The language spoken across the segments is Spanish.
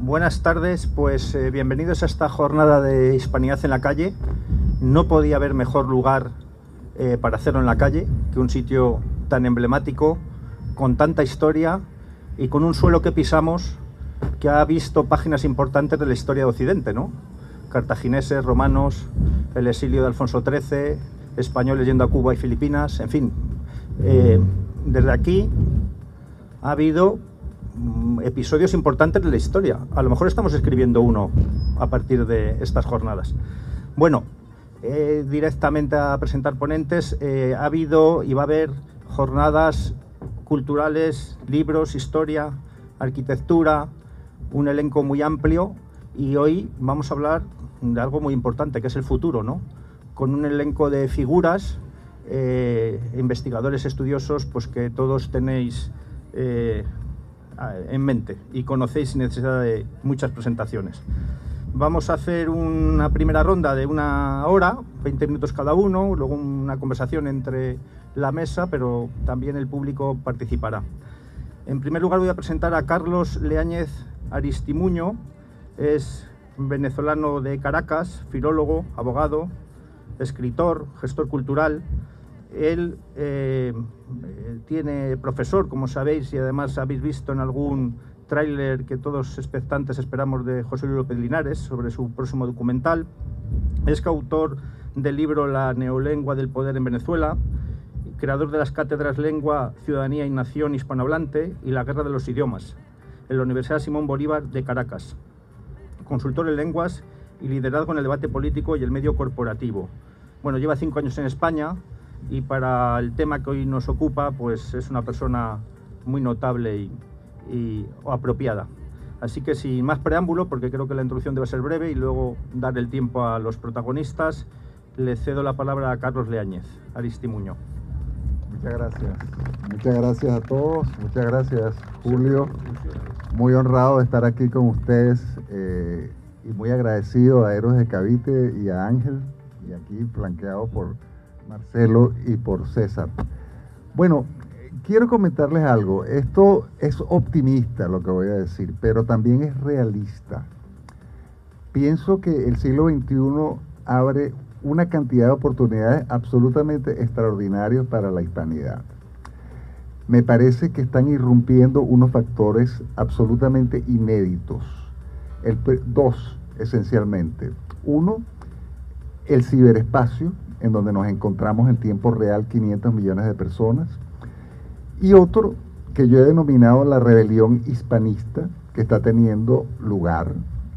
buenas tardes, pues bienvenidos a esta jornada de Hispanidad en la calle. No podía haber mejor lugar para hacerlo en la calle que un sitio tan emblemático, con tanta historia y con un suelo que pisamos que ha visto páginas importantes de la historia de Occidente, ¿no? Cartagineses, romanos, el exilio de Alfonso XIII, españoles yendo a Cuba y Filipinas, en fin. Desde aquí ha habido episodios importantes de la historia. A lo mejor estamos escribiendo uno a partir de estas jornadas. Bueno, directamente a presentar ponentes. Ha habido y va a haber jornadas culturales, libros, historia, arquitectura, un elenco muy amplio, y hoy vamos a hablar de algo muy importante, que es el futuro, ¿no? Con un elenco de figuras, investigadores, estudiosos, pues que todos tenéis en mente y conocéis sin necesidad de muchas presentaciones. Vamos a hacer una primera ronda de 1 hora, 20 minutos cada uno, luego una conversación entre la mesa, pero también el público participará. En primer lugar voy a presentar a Carlos Leáñez Aristimuño. Es venezolano de Caracas, filólogo, abogado, escritor, gestor cultural. Él tiene profesor, como sabéis, y además habéis visto en algún tráiler que todos expectantes esperamos, de José Luis López Linares sobre su próximo documental. Es coautor del libro La neolengua del poder en Venezuela, creador de las cátedras Lengua, Ciudadanía y Nación Hispanohablante y La guerra de los idiomas en la Universidad Simón Bolívar de Caracas, consultor en lenguas y liderazgo en el debate político y el medio corporativo. Bueno, lleva 5 años en España y para el tema que hoy nos ocupa, pues es una persona muy notable y apropiada. Así que sin más preámbulo, porque creo que la introducción debe ser breve y luego dar el tiempo a los protagonistas, le cedo la palabra a Carlos Leáñez Aristimuño. Muchas gracias. Muchas gracias a todos. Muchas gracias, Julio. Muy honrado de estar aquí con ustedes y muy agradecido a Héroes de Cavite y a Ángel, y aquí flanqueado por Marcelo y por César. Bueno, quiero comentarles algo. Esto es optimista lo que voy a decir, pero también es realista. Pienso que el siglo XXI abre una cantidad de oportunidades absolutamente extraordinarias para la hispanidad. Me parece que están irrumpiendo unos factores absolutamente inéditos. Dos, esencialmente. Uno, el ciberespacio, en donde nos encontramos en tiempo real 500 millones de personas. Y otro, que yo he denominado la rebelión hispanista, que está teniendo lugar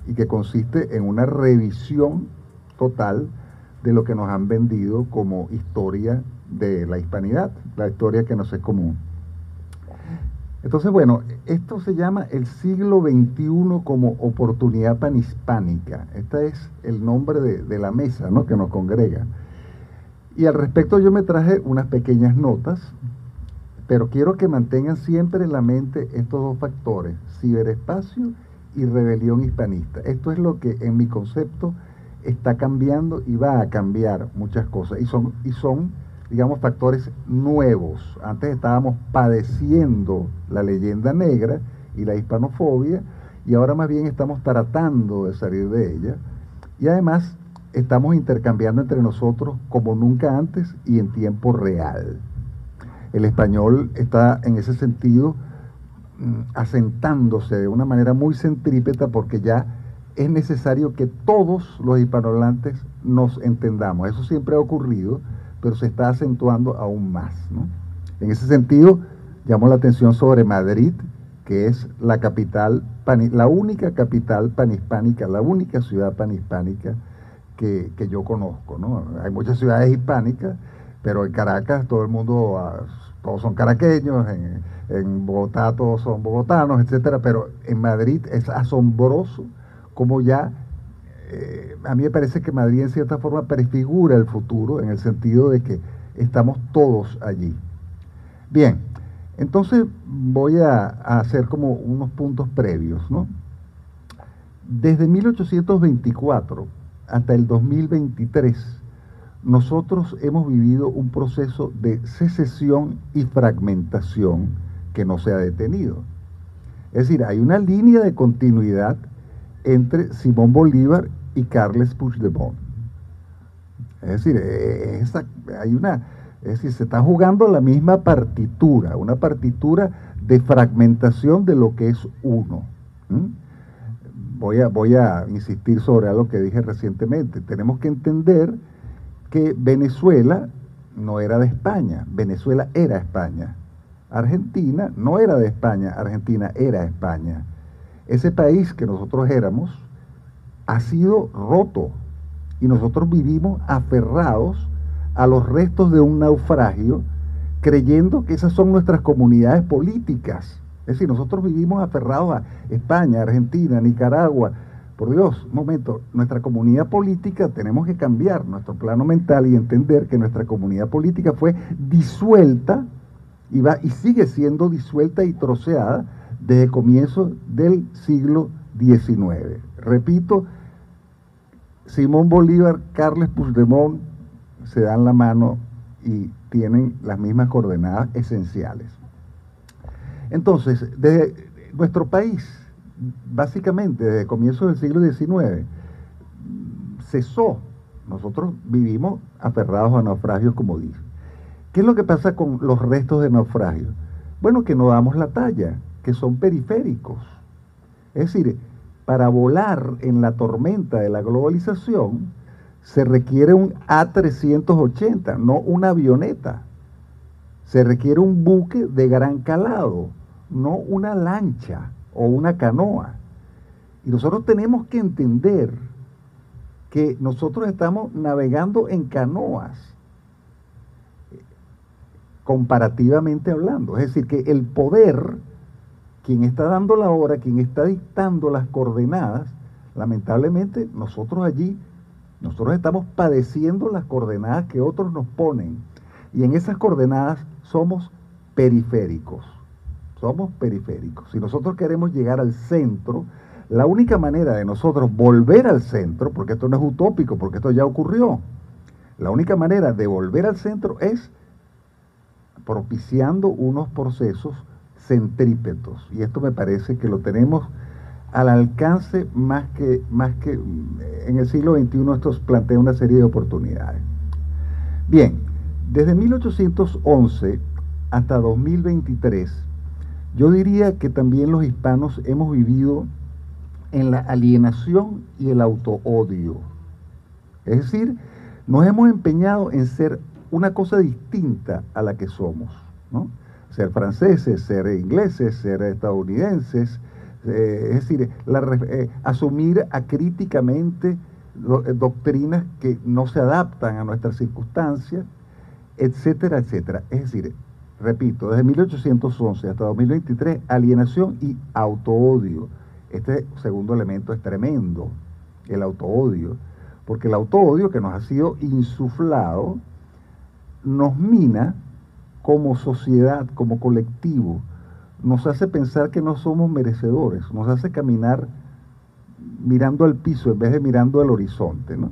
y que consiste en una revisión total de lo que nos han vendido como historia de la hispanidad, la historia que nos es común. Entonces, bueno, esto se llama el siglo XXI como oportunidad panhispánica. Este es el nombre de la mesa, ¿no?, que nos congrega. Y al respecto yo me traje unas pequeñas notas, pero quiero que mantengan siempre en la mente estos dos factores, ciberespacio y rebelión hispanista. Esto es lo que en mi concepto está cambiando y va a cambiar muchas cosas. Y son, digamos, factores nuevos. Antes estábamos padeciendo la leyenda negra y la hispanofobia, y ahora más bien estamos tratando de salir de ella. Y además estamos intercambiando entre nosotros como nunca antes y en tiempo real. El español está en ese sentido asentándose de una manera muy centrípeta, porque ya es necesario que todos los hispanohablantes nos entendamos. Eso siempre ha ocurrido, pero se está acentuando aún más, ¿no? En ese sentido, llamo la atención sobre Madrid, que es la capital, la única capital panhispánica, la única ciudad panhispánica que yo conozco, ¿no? Hay muchas ciudades hispánicas, pero en Caracas todo el mundo, todos son caraqueños, en Bogotá todos son bogotanos, etcétera, pero en Madrid es asombroso como ya, a mí me parece que Madrid en cierta forma prefigura el futuro, en el sentido de que estamos todos allí. Bien, entonces voy a hacer como unos puntos previos, ¿no? Desde 1824 hasta el 2023, nosotros hemos vivido un proceso de secesión y fragmentación que no se ha detenido. Es decir, hay una línea de continuidad entre Simón Bolívar y Carles Puigdemont. Es decir, se está jugando la misma partitura, una partitura de fragmentación de lo que es uno. Voy a insistir sobre algo que dije recientemente. Tenemos que entender que Venezuela no era de España, Venezuela era España. Argentina no era de España, Argentina era España. Ese país que nosotros éramos ha sido roto y nosotros vivimos aferrados a los restos de un naufragio, creyendo que esas son nuestras comunidades políticas. Es decir, nosotros vivimos aferrados a España, Argentina, Nicaragua. Por Dios, un momento, nuestra comunidad política tenemos que cambiar nuestro plano mental y entender que nuestra comunidad política fue disuelta y sigue siendo disuelta y troceada desde comienzos del siglo XIX. Repito, Simón Bolívar, Carles Puigdemont se dan la mano y tienen las mismas coordenadas esenciales. Entonces, desde nuestro país, básicamente desde comienzos del siglo XIX, cesó. Nosotros vivimos aferrados a naufragios, como dije. ¿Qué es lo que pasa con los restos de naufragios? Bueno, que no damos la talla, que son periféricos. Es decir, para volar en la tormenta de la globalización se requiere un A380, no una avioneta. Se requiere un buque de gran calado, no una lancha o una canoa. Y nosotros tenemos que entender que nosotros estamos navegando en canoas, comparativamente hablando. Es decir, que el poder, quien está dando la hora, quien está dictando las coordenadas, lamentablemente nosotros estamos padeciendo las coordenadas que otros nos ponen. Y en esas coordenadas somos periféricos. Somos periféricos. Si nosotros queremos llegar al centro, la única manera de nosotros volver al centro, porque esto no es utópico, porque esto ya ocurrió, la única manera de volver al centro es propiciando unos procesos centrípetos. Y esto me parece que lo tenemos al alcance más que en el siglo XXI. Esto plantea una serie de oportunidades. Bien, desde 1811 hasta 2023, yo diría que también los hispanos hemos vivido en la alienación y el autoodio. Es decir, nos hemos empeñado en ser una cosa distinta a la que somos, ¿no? Ser franceses, ser ingleses, ser estadounidenses, es decir, asumir acríticamente doctrinas que no se adaptan a nuestras circunstancias, etcétera, etcétera. Es decir, repito, desde 1811 hasta 2023, alienación y autoodio. Este segundo elemento es tremendo, el autoodio, porque el autoodio que nos ha sido insuflado nos mina como sociedad, como colectivo, nos hace pensar que no somos merecedores, nos hace caminar mirando al piso en vez de mirando al horizonte, ¿no?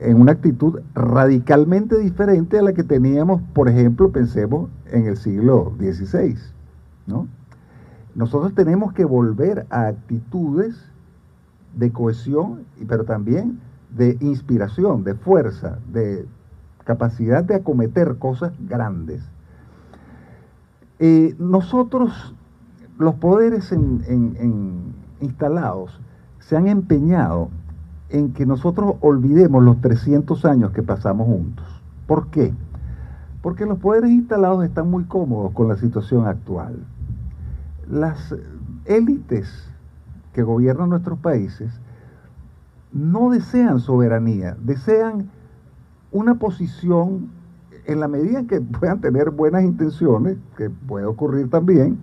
En una actitud radicalmente diferente a la que teníamos, por ejemplo, pensemos en el siglo XVI, ¿no? Nosotros tenemos que volver a actitudes de cohesión, pero también de inspiración, de fuerza, de capacidad de acometer cosas grandes. Nosotros, los poderes instalados, se han empeñado en que nosotros olvidemos los 300 años que pasamos juntos. ¿Por qué? Porque los poderes instalados están muy cómodos con la situación actual. Las élites que gobiernan nuestros países no desean soberanía, desean una posición, en la medida en que puedan tener buenas intenciones, que puede ocurrir también,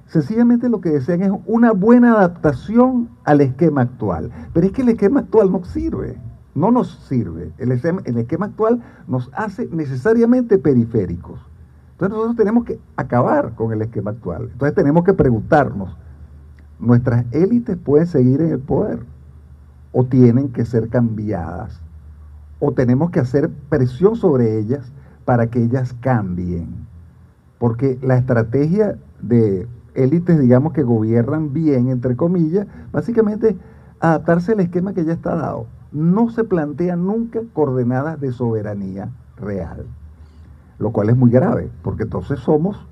sencillamente lo que desean es una buena adaptación al esquema actual. Pero es que el esquema actual no sirve, no nos sirve. El esquema actual nos hace necesariamente periféricos. Entonces nosotros tenemos que acabar con el esquema actual. Entonces tenemos que preguntarnos, ¿nuestras élites pueden seguir en el poder? ¿O tienen que ser cambiadas? ¿O tenemos que hacer presión sobre ellas para que ellas cambien? Porque la estrategia de élites, digamos, que gobiernan bien, entre comillas, básicamente adaptarse al esquema que ya está dado. No se plantean nunca coordenadas de soberanía real, lo cual es muy grave, porque entonces somos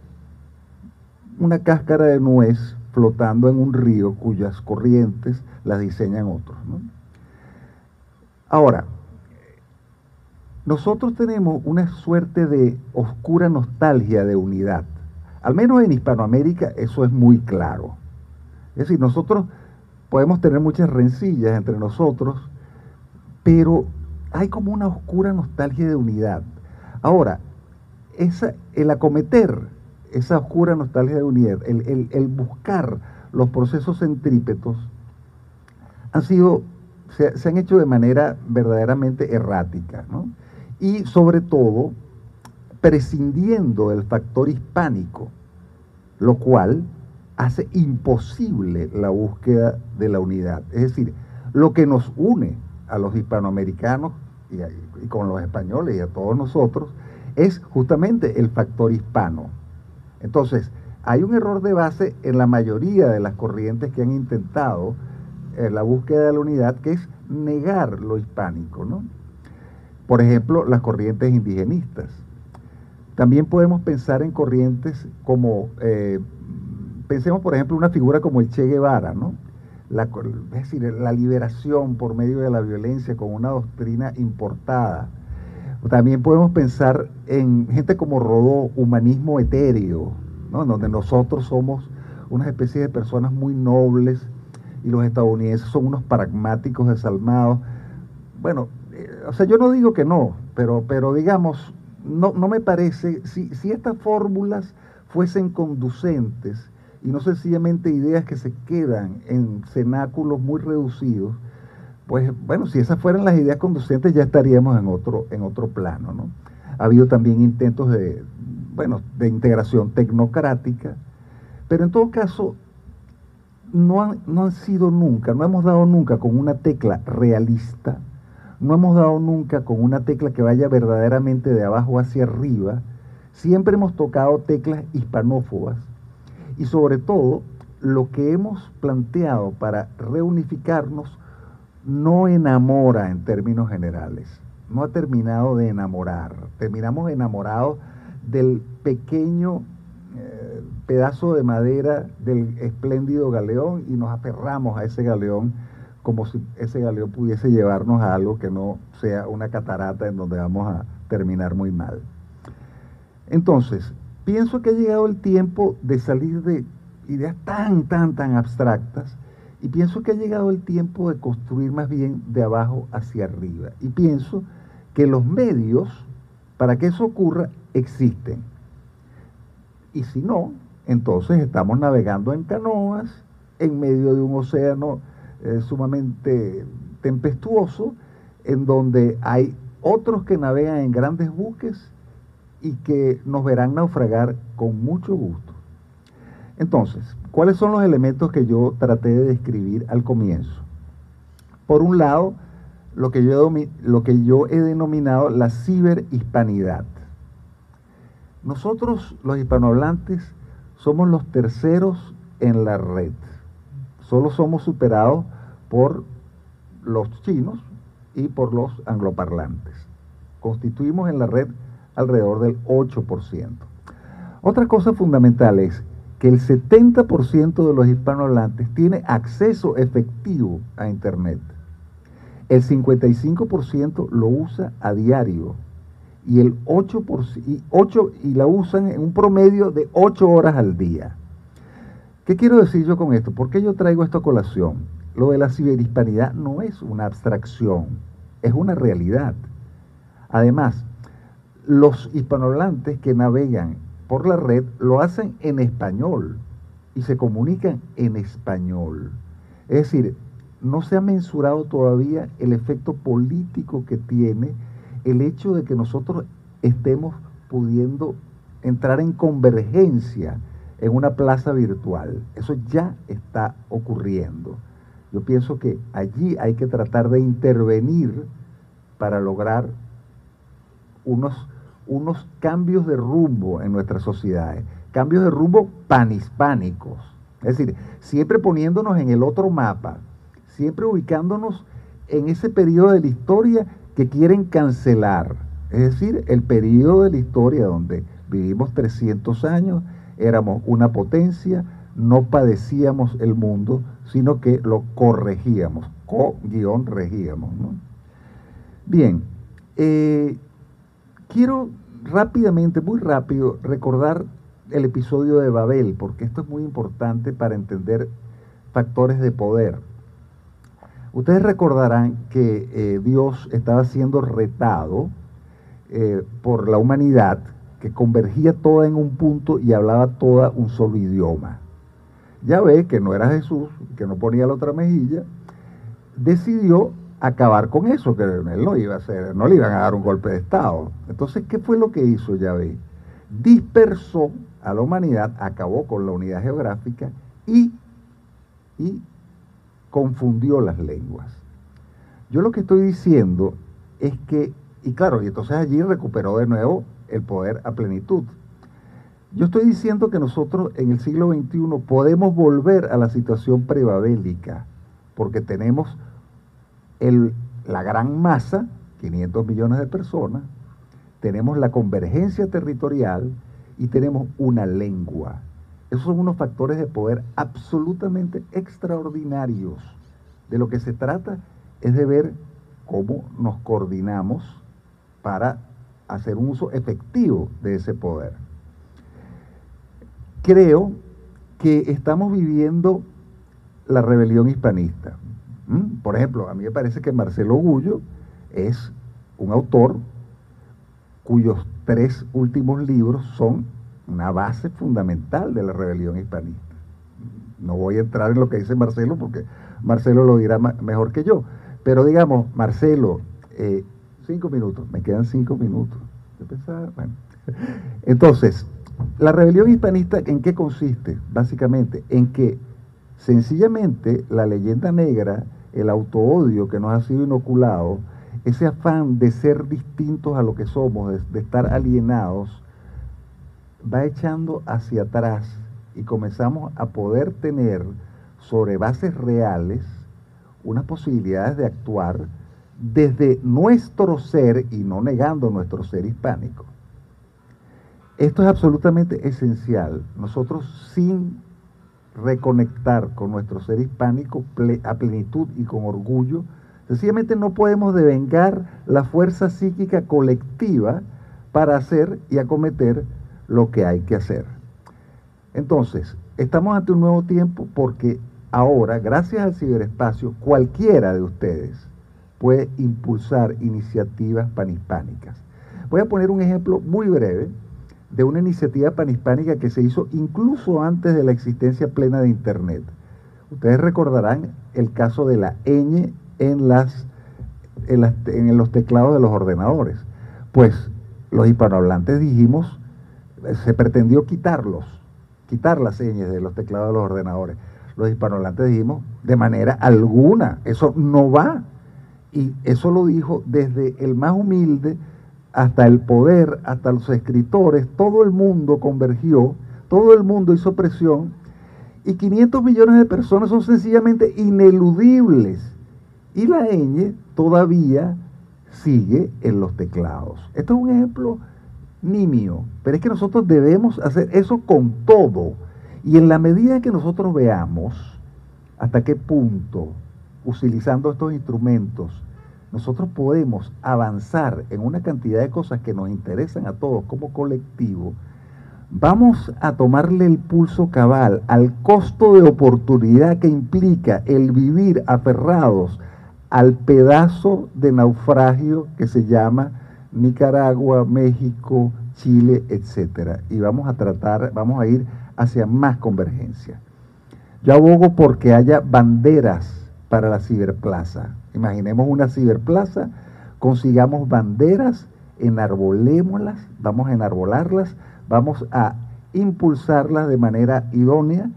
una cáscara de nuez flotando en un río cuyas corrientes las diseñan otros, ¿no? Ahora, nosotros tenemos una suerte de oscura nostalgia de unidad. Al menos en Hispanoamérica eso es muy claro. Es decir, nosotros podemos tener muchas rencillas entre nosotros, pero hay como una oscura nostalgia de unidad. Ahora, el acometer esa oscura nostalgia de unidad, el buscar los procesos centrípetos, se han hecho de manera verdaderamente errática, ¿no? Y sobre todo, prescindiendo del factor hispánico, lo cual hace imposible la búsqueda de la unidad. Es decir, lo que nos une a los hispanoamericanos y con los españoles y a todos nosotros es justamente el factor hispano. Entonces, hay un error de base en la mayoría de las corrientes que han intentado la búsqueda de la unidad, que es negar lo hispánico, ¿no? Por ejemplo, las corrientes indigenistas. También podemos pensar en corrientes como, pensemos por ejemplo en una figura como el Che Guevara, ¿no? Es decir, la liberación por medio de la violencia con una doctrina importada. También podemos pensar en gente como Rodó, humanismo etéreo, ¿no? Donde nosotros somos una especie de personas muy nobles y los estadounidenses son unos pragmáticos desalmados. Bueno, o sea, yo no digo que no, pero digamos, no me parece, si estas fórmulas fuesen conducentes y no sencillamente ideas que se quedan en cenáculos muy reducidos, pues bueno, si esas fueran las ideas conducentes ya estaríamos en otro plano, ¿no? Ha habido también intentos de integración tecnocrática, pero en todo caso no han sido nunca, no hemos dado nunca con una tecla realista, no hemos dado nunca con una tecla que vaya verdaderamente de abajo hacia arriba, siempre hemos tocado teclas hispanófobas y sobre todo lo que hemos planteado para reunificarnos no enamora en términos generales, no ha terminado de enamorar, terminamos enamorados del pequeño pedazo de madera del espléndido galeón y nos aferramos a ese galeón como si ese galeón pudiese llevarnos a algo que no sea una catarata en donde vamos a terminar muy mal. Entonces, pienso que ha llegado el tiempo de salir de ideas tan abstractas y pienso que ha llegado el tiempo de construir más bien de abajo hacia arriba. Y pienso que los medios para que eso ocurra existen. Y si no, entonces estamos navegando en canoas en medio de un océano sumamente tempestuoso, en donde hay otros que navegan en grandes buques y que nos verán naufragar con mucho gusto. Entonces, ¿cuáles son los elementos que yo traté de describir al comienzo? Por un lado, lo que yo he denominado la ciberhispanidad. Nosotros, los hispanohablantes, somos los terceros en la red. Solo somos superados por los chinos y por los angloparlantes. Constituimos en la red alrededor del 8%. Otra cosa fundamental es que el 70% de los hispanohablantes tiene acceso efectivo a Internet. El 55% lo usa a diario y el 8% y la usan en un promedio de 8 horas al día. ¿Qué quiero decir yo con esto? ¿Por qué yo traigo esto a colación? Lo de la ciberhispanidad no es una abstracción, es una realidad. Además, los hispanohablantes que navegan por la red lo hacen en español y se comunican en español. Es decir, no se ha mensurado todavía el efecto político que tiene el hecho de que nosotros estemos pudiendo entrar en convergencia en una plaza virtual. Eso ya está ocurriendo. Yo pienso que allí hay que tratar de intervenir para lograr unos cambios de rumbo en nuestras sociedades, cambios de rumbo panhispánicos. Es decir, siempre poniéndonos en el otro mapa, siempre ubicándonos en ese periodo de la historia que quieren cancelar. Es decir, el periodo de la historia donde vivimos 300 años, éramos una potencia, no padecíamos el mundo, sino que lo corregíamos, regíamos, ¿no? Bien, quiero rápidamente, muy rápido, recordar el episodio de Babel, porque esto es muy importante para entender factores de poder. Ustedes recordarán que Dios estaba siendo retado por la humanidad, que convergía toda en un punto y hablaba toda un solo idioma. Yahvé, que no era Jesús, que no ponía la otra mejilla, decidió acabar con eso, que él no iba a hacer, no le iban a dar un golpe de Estado. Entonces, ¿qué fue lo que hizo Yahvé? Dispersó a la humanidad, acabó con la unidad geográfica y confundió las lenguas. Yo lo que estoy diciendo es que, y claro, y entonces allí recuperó de nuevo el poder a plenitud. Yo estoy diciendo que nosotros en el siglo XXI podemos volver a la situación prebabélica, porque tenemos la gran masa, 500 millones de personas, tenemos la convergencia territorial y tenemos una lengua. Esos son unos factores de poder absolutamente extraordinarios. De lo que se trata es de ver cómo nos coordinamos para hacer un uso efectivo de ese poder. Creo que estamos viviendo la rebelión hispanista. Por ejemplo, a mí me parece que Marcelo Gullo es un autor cuyos 3 últimos libros son una base fundamental de la rebelión hispanista. No voy a entrar en lo que dice Marcelo porque Marcelo lo dirá mejor que yo. Pero digamos, Marcelo, 5 minutos, me quedan 5 minutos. Yo pensaba, bueno. Entonces, la rebelión hispanista, ¿en qué consiste? Básicamente, en que sencillamente la leyenda negra, el autoodio que nos ha sido inoculado, ese afán de ser distintos a lo que somos, de estar alienados, va echando hacia atrás y comenzamos a poder tener sobre bases reales unas posibilidades de actuar desde nuestro ser y no negando nuestro ser hispánico. Esto es absolutamente esencial. Nosotros sin reconectar con nuestro ser hispánico a plenitud y con orgullo, sencillamente no podemos devengar la fuerza psíquica colectiva para hacer y acometer lo que hay que hacer. Entonces, estamos ante un nuevo tiempo porque ahora, gracias al ciberespacio, cualquiera de ustedes puede impulsar iniciativas panhispánicas. Voy a poner un ejemplo muy breve de una iniciativa panhispánica que se hizo incluso antes de la existencia plena de Internet. Ustedes recordarán el caso de la ñ en los teclados de los ordenadores. Pues los hispanohablantes dijimos, se pretendió quitar las ñ de los teclados de los ordenadores. Los hispanohablantes dijimos, de manera alguna, eso no va. Y eso lo dijo desde el más humilde hasta el poder, hasta los escritores, todo el mundo convergió, todo el mundo hizo presión, y 500 millones de personas son sencillamente ineludibles. Y la ñ todavía sigue en los teclados. Esto es un ejemplo nimio, pero es que nosotros debemos hacer eso con todo. Y en la medida que nosotros veamos hasta qué punto, utilizando estos instrumentos, nosotros podemos avanzar en una cantidad de cosas que nos interesan a todos como colectivo, vamos a tomarle el pulso cabal al costo de oportunidad que implica el vivir aferrados al pedazo de naufragio que se llama Nicaragua, México, Chile, etcétera. Y vamos a ir hacia más convergencia. Yo abogo porque haya banderas para la ciberplaza. Imaginemos una ciberplaza, consigamos banderas, enarbolémoslas, vamos a enarbolarlas, vamos a impulsarlas de manera idónea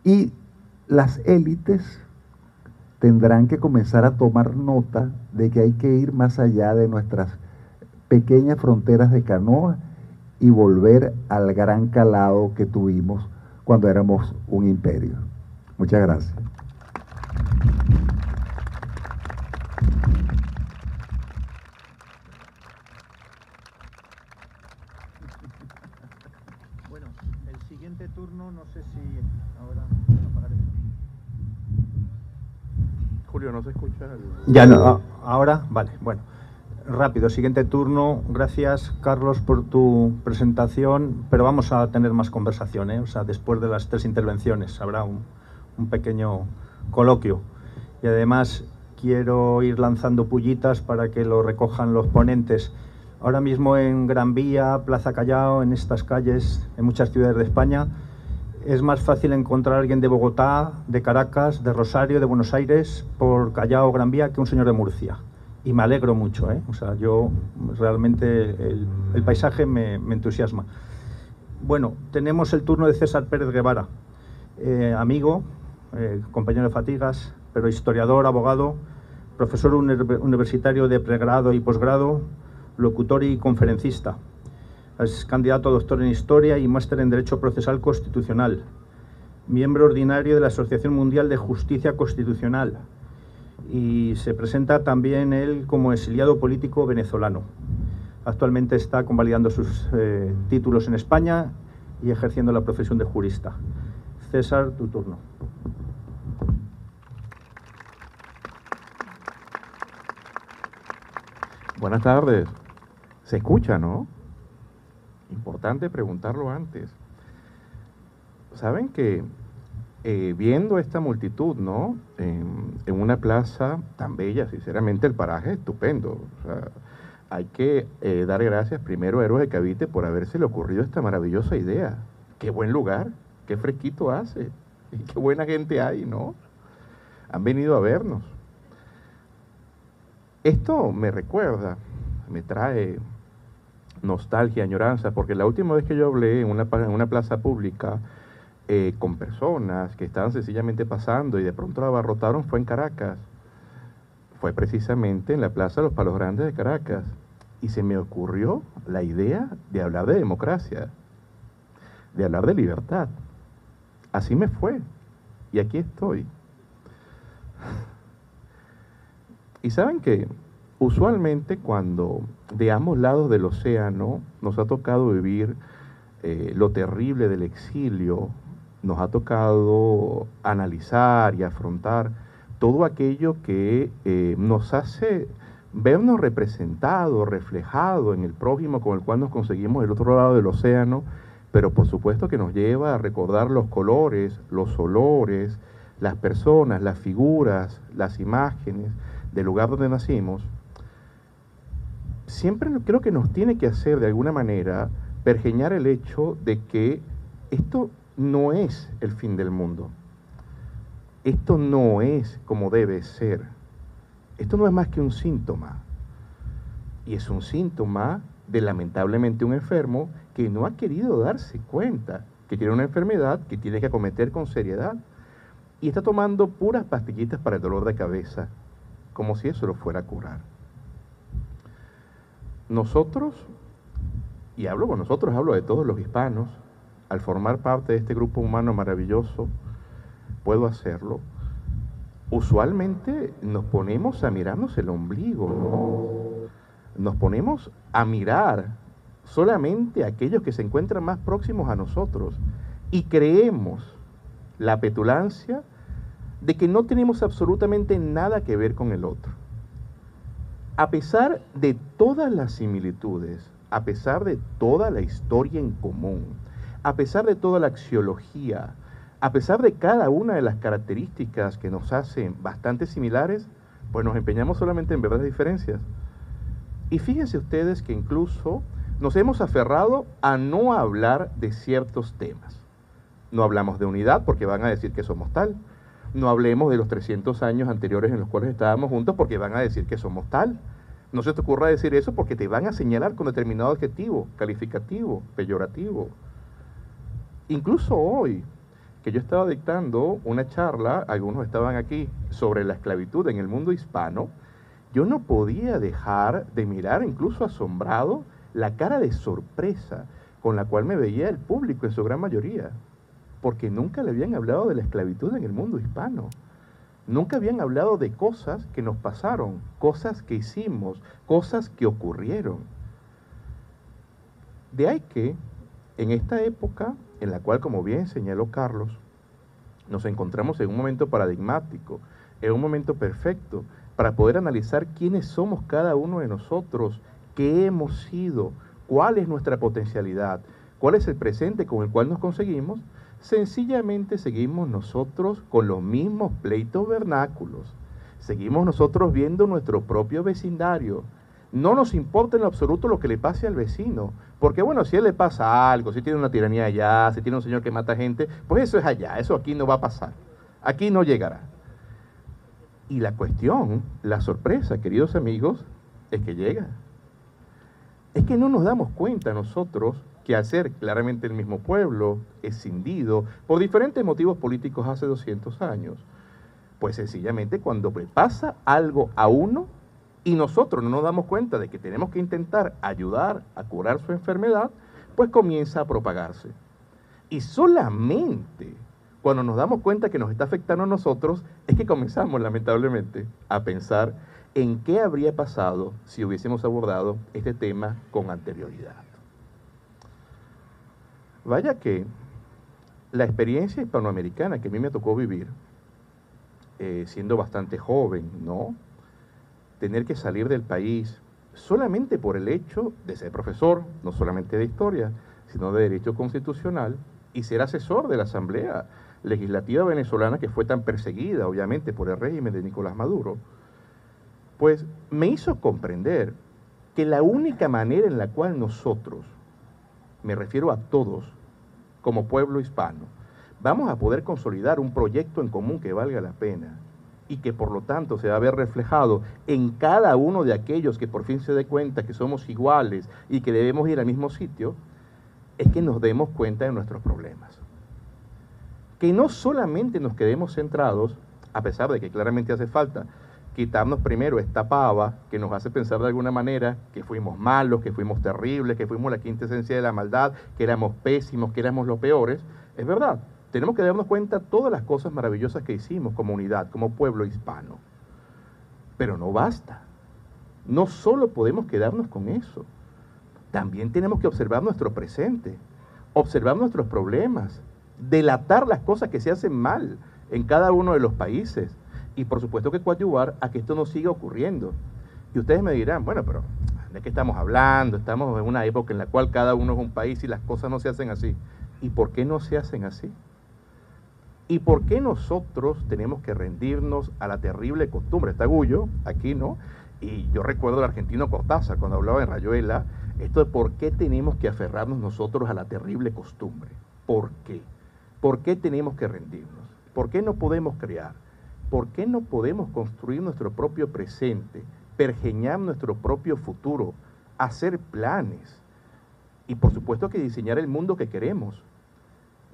y las élites tendrán que comenzar a tomar nota de que hay que ir más allá de nuestras pequeñas fronteras de canoa y volver al gran calado que tuvimos cuando éramos un imperio. Muchas gracias. el siguiente turno, no sé si ahora apagaré. Julio, ¿no se escucha? Ya no, ahora, vale, bueno. Rápido, siguiente turno. Gracias, Carlos, por tu presentación, pero vamos a tener más conversación, ¿eh? O sea, después de las 3 intervenciones habrá un pequeño coloquio. Y además quiero ir lanzando pullitas para que lo recojan los ponentes. Ahora mismo en Gran Vía, Plaza Callao, en estas calles, en muchas ciudades de España, es más fácil encontrar a alguien de Bogotá, de Caracas, de Rosario, de Buenos Aires, por Callao o Gran Vía, que un señor de Murcia. Y me alegro mucho, ¿eh? O sea, yo realmente el paisaje me entusiasma. Bueno, tenemos el turno de César Pérez Guevara, amigo, compañero de fatigas, pero historiador, abogado, profesor universitario de pregrado y posgrado, locutor y conferencista. Es candidato a doctor en Historia y máster en Derecho Procesal Constitucional. Miembro ordinario de la Asociación Mundial de Justicia Constitucional. Y se presenta también él como exiliado político venezolano. Actualmente está convalidando sus títulos en España y ejerciendo la profesión de jurista. César, tu turno. Buenas tardes. ¿Se escucha, no? Importante preguntarlo antes. Saben que viendo esta multitud, ¿no? En una plaza tan bella, sinceramente el paraje es estupendo. O sea, hay que dar gracias primero a Héroes de Cavite por habérsele ocurrido esta maravillosa idea. Qué buen lugar, qué fresquito hace, y qué buena gente hay, ¿no? Han venido a vernos. Esto me recuerda, me trae nostalgia, añoranza, porque la última vez que yo hablé en una plaza pública con personas que estaban sencillamente pasando y de pronto la abarrotaron fue en Caracas. Fue precisamente en la Plaza de los Palos Grandes de Caracas. Y se me ocurrió la idea de hablar de democracia, de hablar de libertad. Así me fue. Y aquí estoy. Y saben que usualmente cuando de ambos lados del océano nos ha tocado vivir lo terrible del exilio, nos ha tocado analizar y afrontar todo aquello que nos hace vernos representados, reflejados en el prójimo con el cual nos conseguimos del otro lado del océano, pero por supuesto que nos lleva a recordar los colores, los olores, las personas, las figuras, las imágenes del lugar donde nacimos. Siempre creo que nos tiene que hacer de alguna manera pergeñar el hecho de que esto no es el fin del mundo. Esto no es como debe ser. Esto no es más que un síntoma. Y es un síntoma de lamentablemente un enfermo que no ha querido darse cuenta que tiene una enfermedad que tiene que acometer con seriedad y está tomando puras pastillitas para el dolor de cabeza, como si eso lo fuera a curar. Nosotros, y hablo con nosotros, hablo de todos los hispanos, al formar parte de este grupo humano maravilloso, puedo hacerlo. Usualmente nos ponemos a mirarnos el ombligo, ¿no? Nos ponemos a mirar solamente a aquellos que se encuentran más próximos a nosotros y creemos la petulancia de que no tenemos absolutamente nada que ver con el otro. A pesar de todas las similitudes, a pesar de toda la historia en común, a pesar de toda la axiología, a pesar de cada una de las características que nos hacen bastante similares, pues nos empeñamos solamente en ver las diferencias. Y fíjense ustedes que incluso nos hemos aferrado a no hablar de ciertos temas. No hablamos de unidad porque van a decir que somos tal. No hablemos de los 300 años anteriores en los cuales estábamos juntos porque van a decir que somos tal. No se te ocurra decir eso porque te van a señalar con determinado adjetivo, calificativo, peyorativo. Incluso hoy, que yo estaba dictando una charla, algunos estaban aquí, sobre la esclavitud en el mundo hispano, yo no podía dejar de mirar, incluso asombrado, la cara de sorpresa con la cual me veía el público en su gran mayoría, porque nunca le habían hablado de la esclavitud en el mundo hispano. Nunca habían hablado de cosas que nos pasaron, cosas que hicimos, cosas que ocurrieron. De ahí que En esta época, en la cual, como bien señaló Carlos, nos encontramos en un momento paradigmático, en un momento perfecto, para poder analizar quiénes somos cada uno de nosotros, qué hemos sido, cuál es nuestra potencialidad, cuál es el presente con el cual nos conseguimos. Sencillamente seguimos nosotros con los mismos pleitos vernáculos, seguimos nosotros viendo nuestro propio vecindario. No nos importa en lo absoluto lo que le pase al vecino, porque bueno, si a él le pasa algo, si tiene una tiranía allá, si tiene un señor que mata gente, pues eso es allá, eso aquí no va a pasar, aquí no llegará. Y la cuestión, la sorpresa, queridos amigos, es que llega. Es que no nos damos cuenta nosotros que al ser claramente el mismo pueblo, escindido por diferentes motivos políticos hace 200 años, pues sencillamente cuando le pasa algo a uno y nosotros no nos damos cuenta de que tenemos que intentar ayudar a curar su enfermedad, pues comienza a propagarse. Y solamente cuando nos damos cuenta que nos está afectando a nosotros, es que comenzamos lamentablemente a pensar en qué habría pasado si hubiésemos abordado este tema con anterioridad. Vaya que la experiencia hispanoamericana que a mí me tocó vivir, siendo bastante joven, ¿no? Tener que salir del país solamente por el hecho de ser profesor, no solamente de historia, sino de derecho constitucional, y ser asesor de la Asamblea Legislativa venezolana, que fue tan perseguida, obviamente, por el régimen de Nicolás Maduro, pues me hizo comprender que la única manera en la cual nosotros, me refiero a todos, como pueblo hispano, vamos a poder consolidar un proyecto en común que valga la pena y que por lo tanto se va a ver reflejado en cada uno de aquellos que por fin se dé cuenta que somos iguales y que debemos ir al mismo sitio, es que nos demos cuenta de nuestros problemas. Que no solamente nos quedemos centrados, a pesar de que claramente hace falta quitarnos primero esta pava que nos hace pensar de alguna manera que fuimos malos, que fuimos terribles, que fuimos la quinta esencia de la maldad, que éramos pésimos, que éramos los peores. Es verdad, tenemos que darnos cuenta de todas las cosas maravillosas que hicimos como unidad, como pueblo hispano. Pero no basta. No solo podemos quedarnos con eso. También tenemos que observar nuestro presente, observar nuestros problemas, delatar las cosas que se hacen mal en cada uno de los países y por supuesto que coadyuvar a que esto no siga ocurriendo. Y ustedes me dirán, bueno, pero ¿de qué estamos hablando? Estamos en una época en la cual cada uno es un país y las cosas no se hacen así. ¿Y por qué no se hacen así? ¿Y por qué nosotros tenemos que rendirnos a la terrible costumbre? Está Gullo aquí, ¿no? Y yo recuerdo al argentino Cortázar cuando hablaba en Rayuela, esto de por qué tenemos que aferrarnos nosotros a la terrible costumbre. ¿Por qué? ¿Por qué tenemos que rendirnos? ¿Por qué no podemos crear? ¿Por qué no podemos construir nuestro propio presente, pergeñar nuestro propio futuro, hacer planes? Y por supuesto que diseñar el mundo que queremos.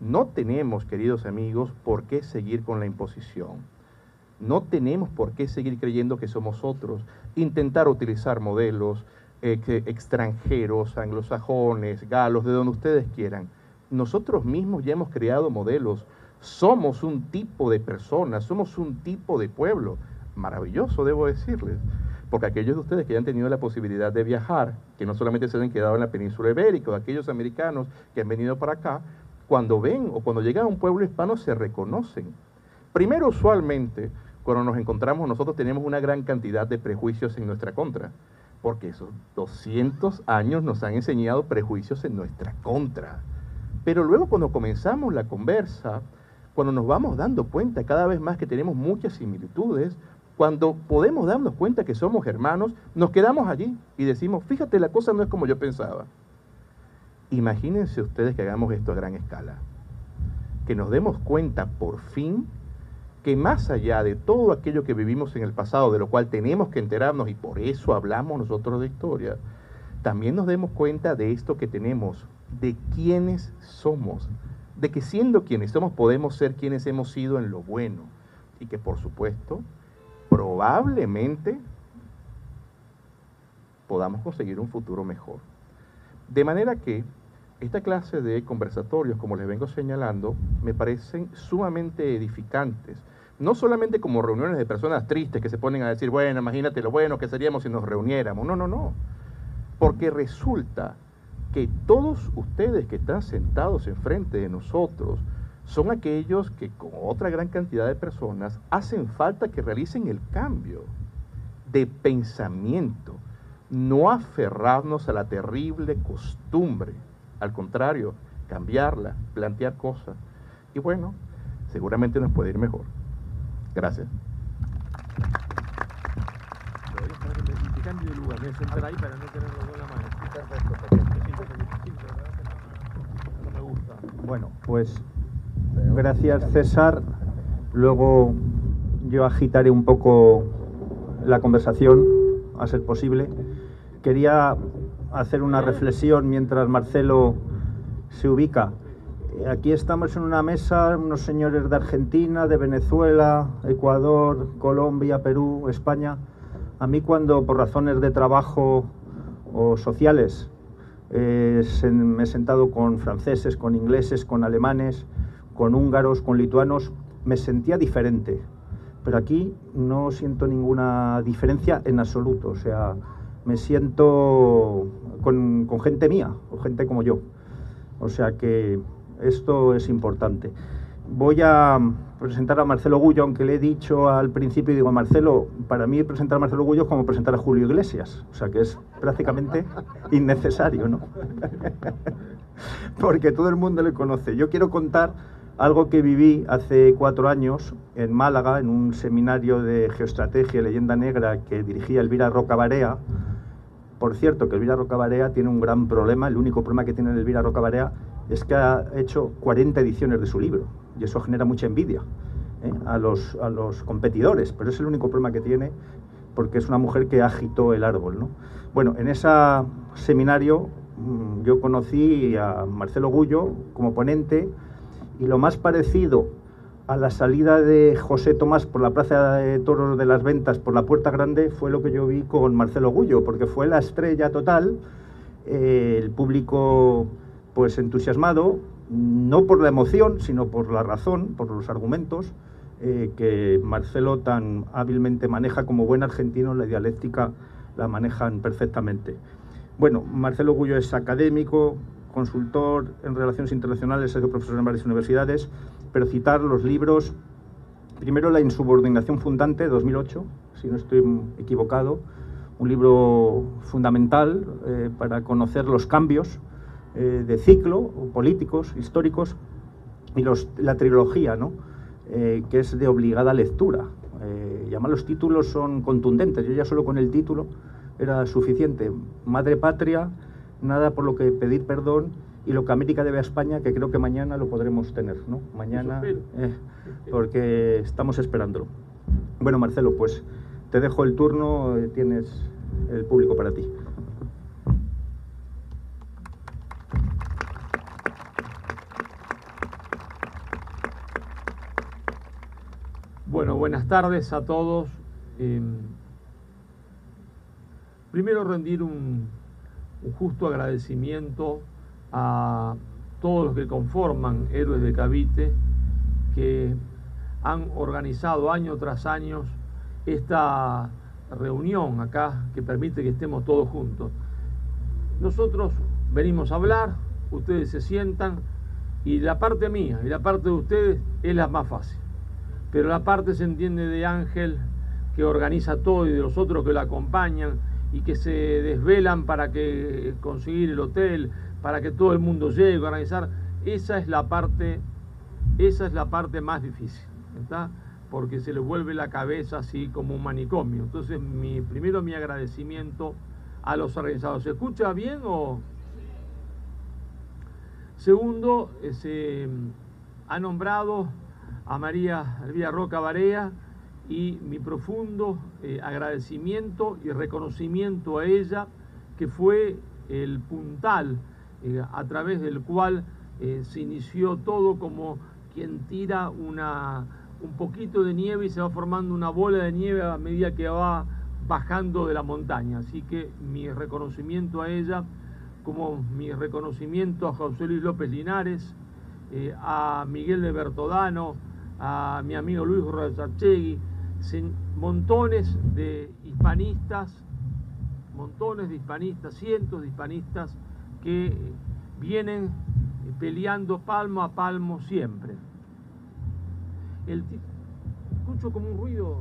No tenemos, queridos amigos, por qué seguir con la imposición. No tenemos por qué seguir creyendo que somos otros, intentar utilizar modelos extranjeros, anglosajones, galos, de donde ustedes quieran. Nosotros mismos ya hemos creado modelos. Somos un tipo de personas, somos un tipo de pueblo. Maravilloso, debo decirles. Porque aquellos de ustedes que hayan tenido la posibilidad de viajar, que no solamente se han quedado en la península ibérica, o aquellos americanos que han venido para acá, cuando ven o cuando llegan a un pueblo hispano se reconocen. Primero, usualmente, cuando nos encontramos, nosotros tenemos una gran cantidad de prejuicios en nuestra contra, porque esos 200 años nos han enseñado prejuicios en nuestra contra. Pero luego cuando comenzamos la conversa, cuando nos vamos dando cuenta cada vez más que tenemos muchas similitudes, cuando podemos darnos cuenta que somos hermanos, nos quedamos allí y decimos, fíjate, la cosa no es como yo pensaba. Imagínense ustedes que hagamos esto a gran escala, que nos demos cuenta por fin que más allá de todo aquello que vivimos en el pasado, de lo cual tenemos que enterarnos y por eso hablamos nosotros de historia, también nos demos cuenta de esto que tenemos, de quiénes somos, de que siendo quienes somos podemos ser quienes hemos sido en lo bueno y que por supuesto probablemente podamos conseguir un futuro mejor. De manera que esta clase de conversatorios, como les vengo señalando, me parecen sumamente edificantes. No solamente como reuniones de personas tristes que se ponen a decir, bueno, imagínate lo bueno que seríamos si nos reuniéramos. No, no, no. Porque resulta que todos ustedes que están sentados enfrente de nosotros son aquellos que con otra gran cantidad de personas hacen falta que realicen el cambio de pensamiento, no aferrarnos a la terrible costumbre, al contrario, cambiarla, plantear cosas. Y bueno, seguramente nos puede ir mejor. Gracias. Bueno, pues gracias, César. Luego yo agitaré un poco la conversación, a ser posible. Quería hacer una reflexión mientras Marcelo se ubica. Aquí estamos en una mesa, unos señores de Argentina, de Venezuela, Ecuador, Colombia, Perú, España. A mí cuando por razones de trabajo o sociales me he sentado con franceses, con ingleses, con alemanes, con húngaros, con lituanos, me sentía diferente. Pero aquí no siento ninguna diferencia en absoluto. O sea, me siento con gente mía, o gente como yo. O sea que esto es importante. Voy a presentar a Marcelo Gullo, aunque le he dicho al principio, digo, Marcelo, para mí presentar a Marcelo Gullo es como presentar a Julio Iglesias, o sea que es prácticamente innecesario, ¿no? Porque todo el mundo le conoce. Yo quiero contar algo que viví hace 4 años en Málaga, en un seminario de geoestrategia y leyenda negra que dirigía Elvira Roca Barea. Por cierto, que Elvira Roca Barea tiene un gran problema, el único problema que tiene Elvira Roca Barea es que ha hecho 40 ediciones de su libro, y eso genera mucha envidia a los competidores, pero es el único problema que tiene, porque es una mujer que agitó el árbol, ¿no? Bueno, en ese seminario yo conocí a Marcelo Gullo como ponente, y lo más parecido a la salida de José Tomás por la Plaza de Toros de las Ventas por la Puerta Grande fue lo que yo vi con Marcelo Gullo, porque fue la estrella total, el público pues entusiasmado, no por la emoción, sino por la razón, por los argumentos que Marcelo tan hábilmente maneja. Como buen argentino, la dialéctica la manejan perfectamente. Bueno, Marcelo Gullo es académico, consultor en relaciones internacionales, es profesor en varias universidades, pero citar los libros, primero La insubordinación fundante, 2008, si no estoy equivocado, un libro fundamental para conocer los cambios de ciclo, políticos, históricos, y la trilogía, ¿no? Que es de obligada lectura. Y además los títulos son contundentes, yo ya solo con el título era suficiente. Madre Patria, nada por lo que pedir perdón, y lo que América debe a España, que creo que mañana lo podremos tener, ¿no? Mañana, porque estamos esperándolo. Bueno, Marcelo, pues te dejo el turno, tienes el público para ti. Bueno, buenas tardes a todos. Primero rendir un justo agradecimiento a todos los que conforman Héroes de Cavite, que han organizado año tras año esta reunión acá que permite que estemos todos juntos. Nosotros venimos a hablar, ustedes se sientan, y la parte mía y la parte de ustedes es la más fácil. Pero la parte, se entiende, de Ángel, que organiza todo, y de los otros que la acompañan y que se desvelan para que conseguir el hotel, para que todo el mundo llegue, organizar, esa es la parte más difícil, ¿está? Porque se le vuelve la cabeza así como un manicomio. Entonces, primero mi agradecimiento a los organizadores. ¿Se escucha bien o...? Segundo, se ha nombrado a María Elvira Roca Barea, y mi profundo agradecimiento y reconocimiento a ella, que fue el puntal a través del cual se inició todo, como quien tira un poquito de nieve y se va formando una bola de nieve a medida que va bajando de la montaña. Así que mi reconocimiento a ella, como mi reconocimiento a José Luis López Linares, a Miguel de Bertodano, a mi amigo Luis Rozachegui, montones de hispanistas, cientos de hispanistas que vienen peleando palmo a palmo siempre. Escucho como un ruido.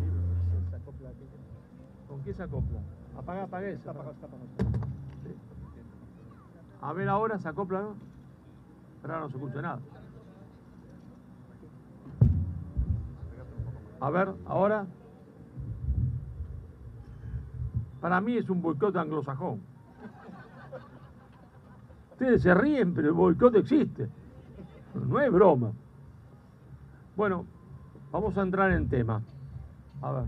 ¿Con qué se acopla? Apaga esa. Sí. A ver, ahora se acopla, ¿no? Pero ahora no se escucha nada. A ver, ahora. Para mí es un boicot anglosajón. Ustedes se ríen, pero el boicot existe. No es broma. Bueno, vamos a entrar en tema. A ver.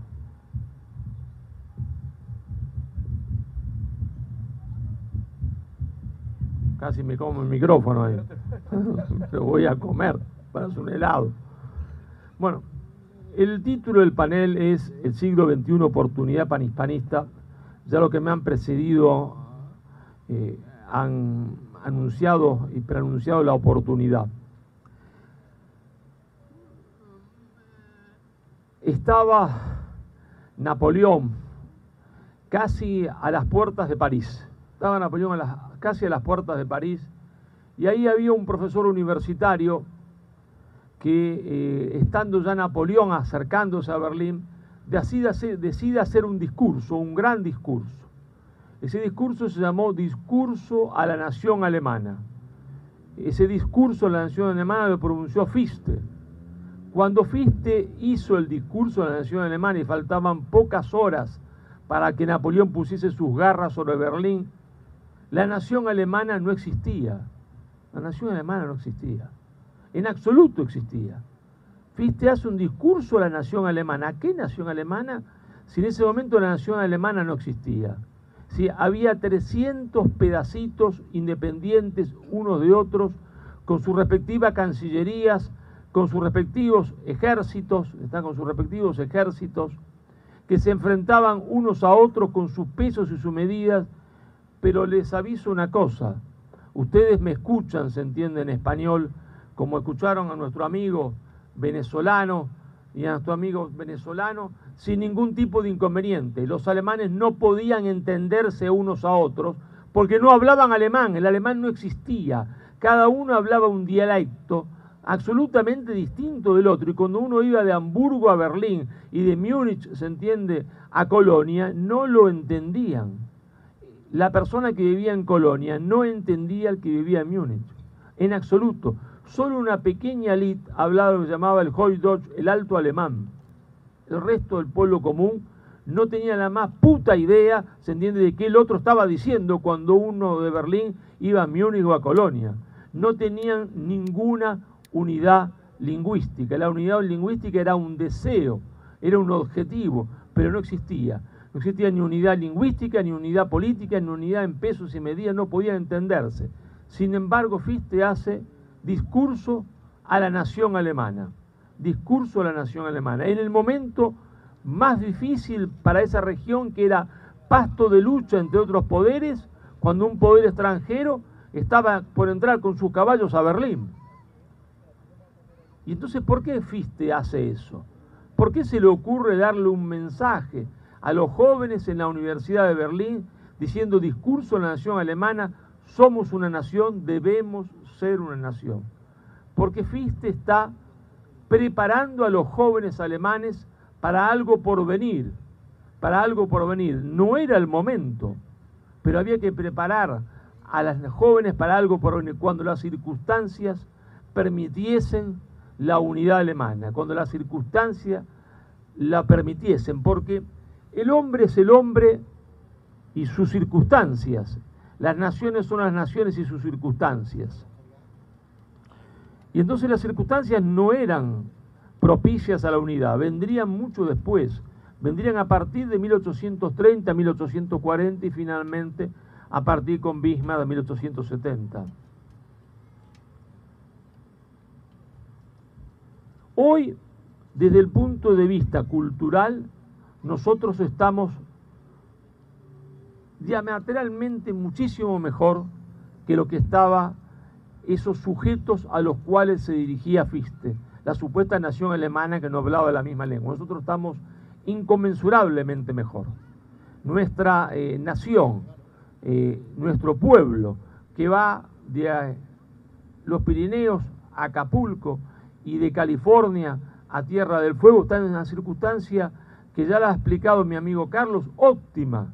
Casi me como el micrófono ahí. Lo voy a comer, parece un helado. Bueno, el título del panel es El siglo XXI, oportunidad panhispanista. Ya los que me han precedido han anunciado y preanunciado la oportunidad. Estaba Napoleón casi a las puertas de París. Estaba Napoleón casi a las puertas de París, y ahí había un profesor universitario que, estando ya Napoleón acercándose a Berlín, decide hacer un discurso, un gran discurso. Ese discurso se llamó Discurso a la Nación Alemana. Ese discurso a la Nación Alemana lo pronunció Fichte. Cuando Fichte hizo el discurso a la Nación Alemana y faltaban pocas horas para que Napoleón pusiese sus garras sobre Berlín, la nación alemana no existía. La nación alemana no existía. En absoluto existía. Fichte hace un discurso a la nación alemana. ¿A qué nación alemana? Si en ese momento la nación alemana no existía. Si había 300 pedacitos independientes unos de otros, con sus respectivas cancillerías, con sus respectivos ejércitos, que se enfrentaban unos a otros con sus pesos y sus medidas. Pero les aviso una cosa, ustedes me escuchan, se entiende en español, como escucharon a nuestro amigo venezolano y a nuestro amigo venezolano, sin ningún tipo de inconveniente. Los alemanes no podían entenderse unos a otros porque no hablaban alemán, el alemán no existía, cada uno hablaba un dialecto absolutamente distinto del otro, y cuando uno iba de Hamburgo a Berlín y de Múnich, se entiende, a Colonia, no lo entendían. La persona que vivía en Colonia no entendía al que vivía en Múnich, en absoluto. Solo una pequeña elite hablaba lo que se llamaba el Hochdeutsch, el alto alemán. El resto del pueblo común no tenía la más puta idea, se entiende, de qué el otro estaba diciendo cuando uno de Berlín iba a Múnich o a Colonia. No tenían ninguna unidad lingüística. La unidad lingüística era un deseo, era un objetivo, pero no existía. No existía ni unidad lingüística, ni unidad política, ni unidad en pesos y medidas, no podían entenderse. Sin embargo, Fichte hace discurso a la nación alemana. Discurso a la nación alemana. En el momento más difícil para esa región, que era pasto de lucha entre otros poderes, cuando un poder extranjero estaba por entrar con sus caballos a Berlín. Y entonces, ¿por qué Fichte hace eso? ¿Por qué se le ocurre darle un mensaje a los jóvenes en la Universidad de Berlín diciendo discurso a la nación alemana, somos una nación, debemos ser una nación? Porque Fichte está preparando a los jóvenes alemanes para algo por venir, No era el momento, pero había que preparar a las jóvenes para algo por venir, cuando las circunstancias permitiesen la unidad alemana, cuando las circunstancias la permitiesen, porque el hombre es el hombre y sus circunstancias. Las naciones son las naciones y sus circunstancias. Y entonces las circunstancias no eran propicias a la unidad, vendrían mucho después, vendrían a partir de 1830, 1840 y finalmente a partir con Bismarck de 1870. Hoy, desde el punto de vista cultural, nosotros estamos diametralmente muchísimo mejor que lo que estaba esos sujetos a los cuales se dirigía Fichte, la supuesta nación alemana que no hablaba la misma lengua. Nosotros estamos inconmensurablemente mejor. Nuestra nación, nuestro pueblo, que va de los Pirineos a Acapulco y de California a Tierra del Fuego, está en una circunstancia que ya la ha explicado mi amigo Carlos, óptima,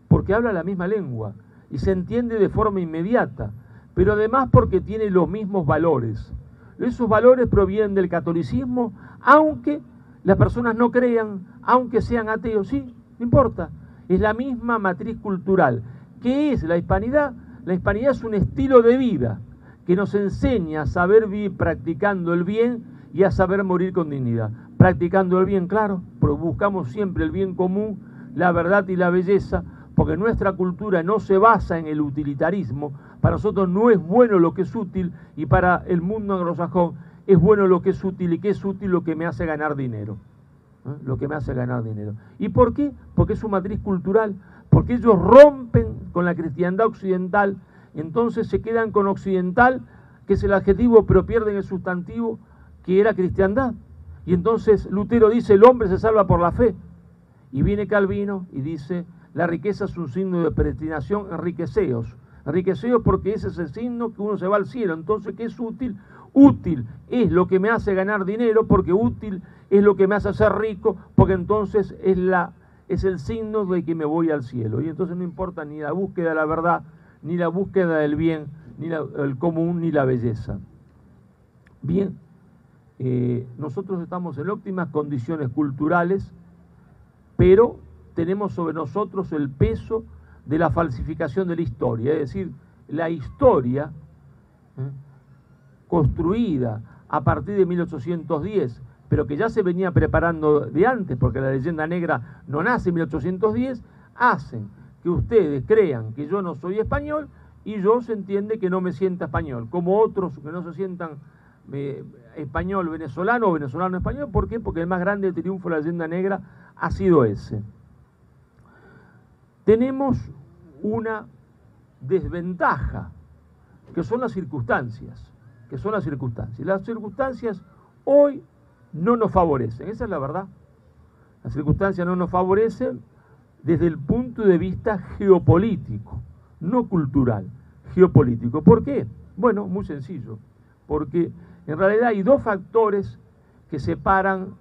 porque habla la misma lengua y se entiende de forma inmediata, pero además porque tiene los mismos valores. Esos valores provienen del catolicismo, aunque las personas no crean, aunque sean ateos, sí, no importa. Es la misma matriz cultural. ¿Qué es la hispanidad? La hispanidad es un estilo de vida que nos enseña a saber vivir practicando el bien y a saber morir con dignidad. Practicando el bien, claro, pero buscamos siempre el bien común, la verdad y la belleza, porque nuestra cultura no se basa en el utilitarismo. Para nosotros no es bueno lo que es útil, y para el mundo anglosajón es bueno lo que es útil, y que es útil lo que me hace ganar dinero. Lo que me hace ganar dinero. ¿Y por qué? Porque es su matriz cultural, porque ellos rompen con la cristiandad occidental, entonces se quedan con occidental, que es el adjetivo, pero pierden el sustantivo, que era cristiandad. Y entonces Lutero dice, el hombre se salva por la fe. Y viene Calvino y dice, la riqueza es un signo de predestinación, enriqueceos. Enriqueceos porque ese es el signo que uno se va al cielo. Entonces, ¿qué es útil? Útil es lo que me hace ganar dinero, porque útil es lo que me hace ser rico, porque entonces es el signo de que me voy al cielo. Y entonces no importa ni la búsqueda de la verdad, ni la búsqueda del bien, ni el común, ni la belleza. Bien, nosotros estamos en óptimas condiciones culturales, pero tenemos sobre nosotros el peso de la falsificación de la historia, es decir, la historia construida a partir de 1810, pero que ya se venía preparando de antes, porque la leyenda negra no nace en 1810, hacen que ustedes crean que yo no soy español y yo se entiende que no me sienta español, como otros que no se sientan español venezolano o venezolano español. ¿Por qué? Porque el más grande triunfo de la leyenda negra ha sido ese. Tenemos una desventaja, que son las circunstancias, Las circunstancias hoy no nos favorecen, esa es la verdad. Las circunstancias no nos favorecen desde el punto de vista geopolítico, no cultural, geopolítico. ¿Por qué? Bueno, muy sencillo, porque en realidad hay dos factores que separan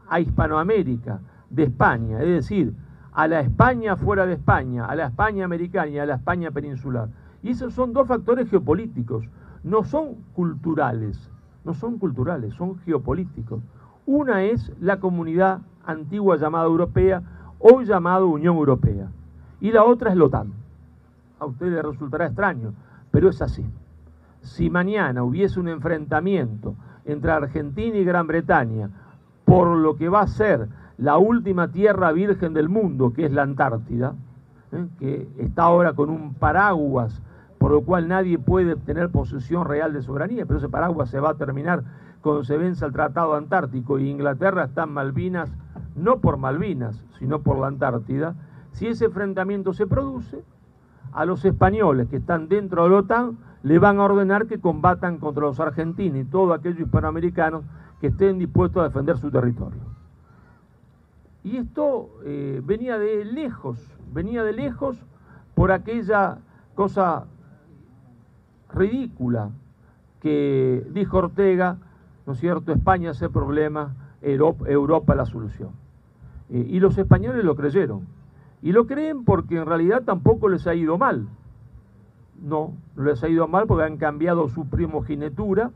a Hispanoamérica de España, es decir, a la España fuera de España, a la España americana y a la España peninsular. Y esos son dos factores geopolíticos, no son culturales, son geopolíticos. Una es la comunidad antigua llamada europea, hoy llamada Unión Europea, y la otra es la OTAN. A ustedes les resultará extraño, pero es así. Si mañana hubiese un enfrentamiento entre Argentina y Gran Bretaña por lo que va a ser la última tierra virgen del mundo, que es la Antártida, que está ahora con un paraguas por lo cual nadie puede tener posesión real de soberanía, pero ese paraguas se va a terminar cuando se venza el Tratado Antártico, y Inglaterra está en Malvinas, no por Malvinas, sino por la Antártida. Si ese enfrentamiento se produce, a los españoles que están dentro de la OTAN le van a ordenar que combatan contra los argentinos y todos aquellos hispanoamericanos que estén dispuestos a defender su territorio. Y esto venía de lejos por aquella cosa ridícula que dijo Ortega, ¿no es cierto?, España es el problema, Europa la solución. Y los españoles lo creyeron. Y lo creen porque en realidad tampoco les ha ido mal. No les ha ido mal porque han cambiado su primogenitura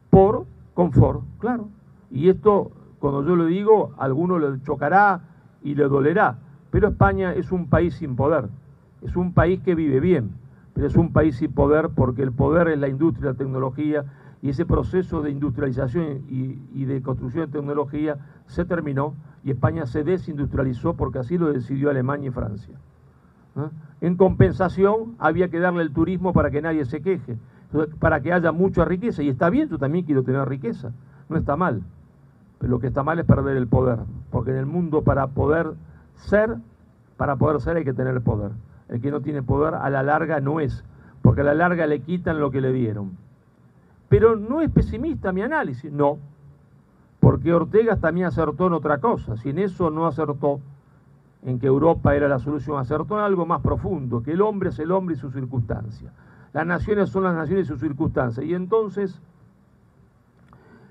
por confort, claro. Y esto, cuando yo lo digo, a alguno le chocará y le dolerá. Pero España es un país sin poder. Es un país que vive bien, pero es un país sin poder, porque el poder es la industria, la tecnología, y ese proceso de industrialización y de construcción de tecnología se terminó, y España se desindustrializó porque así lo decidió Alemania y Francia. En compensación había que darle el turismo para que nadie se queje, para que haya mucha riqueza, y está bien, yo también quiero tener riqueza, no está mal, pero lo que está mal es perder el poder, porque en el mundo para poder ser hay que tener poder. El que no tiene poder a la larga no es, porque a la larga le quitan lo que le dieron. Pero no es pesimista mi análisis, no, porque Ortega también acertó en otra cosa. Si en eso no acertó, en que Europa era la solución, acertó en algo más profundo, que el hombre es el hombre y sus circunstancias. Las naciones son las naciones y sus circunstancias. Y entonces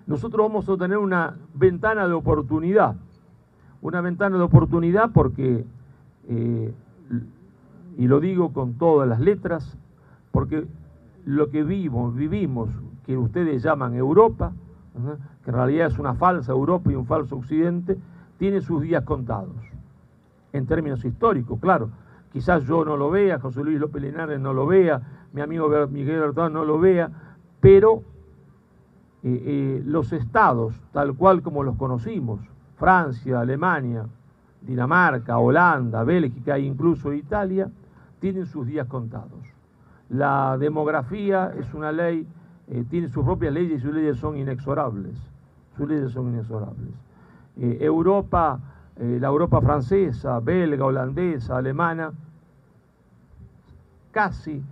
nosotros vamos a tener una ventana de oportunidad. Una ventana de oportunidad porque, y lo digo con todas las letras, porque lo que vivimos, que ustedes llaman Europa, ¿no?, que en realidad es una falsa Europa y un falso Occidente, tiene sus días contados. En términos históricos, claro. Quizás yo no lo vea, José Luis López Linares no lo vea, mi amigo Miguel Bertón no lo vea, pero los estados, tal cual como los conocimos, Francia, Alemania, Dinamarca, Holanda, Bélgica e incluso Italia, tienen sus días contados. La demografía es una ley, tiene sus propias leyes y sus leyes son inexorables. Sus leyes son inexorables. Europa, la Europa francesa, belga, holandesa, alemana, casi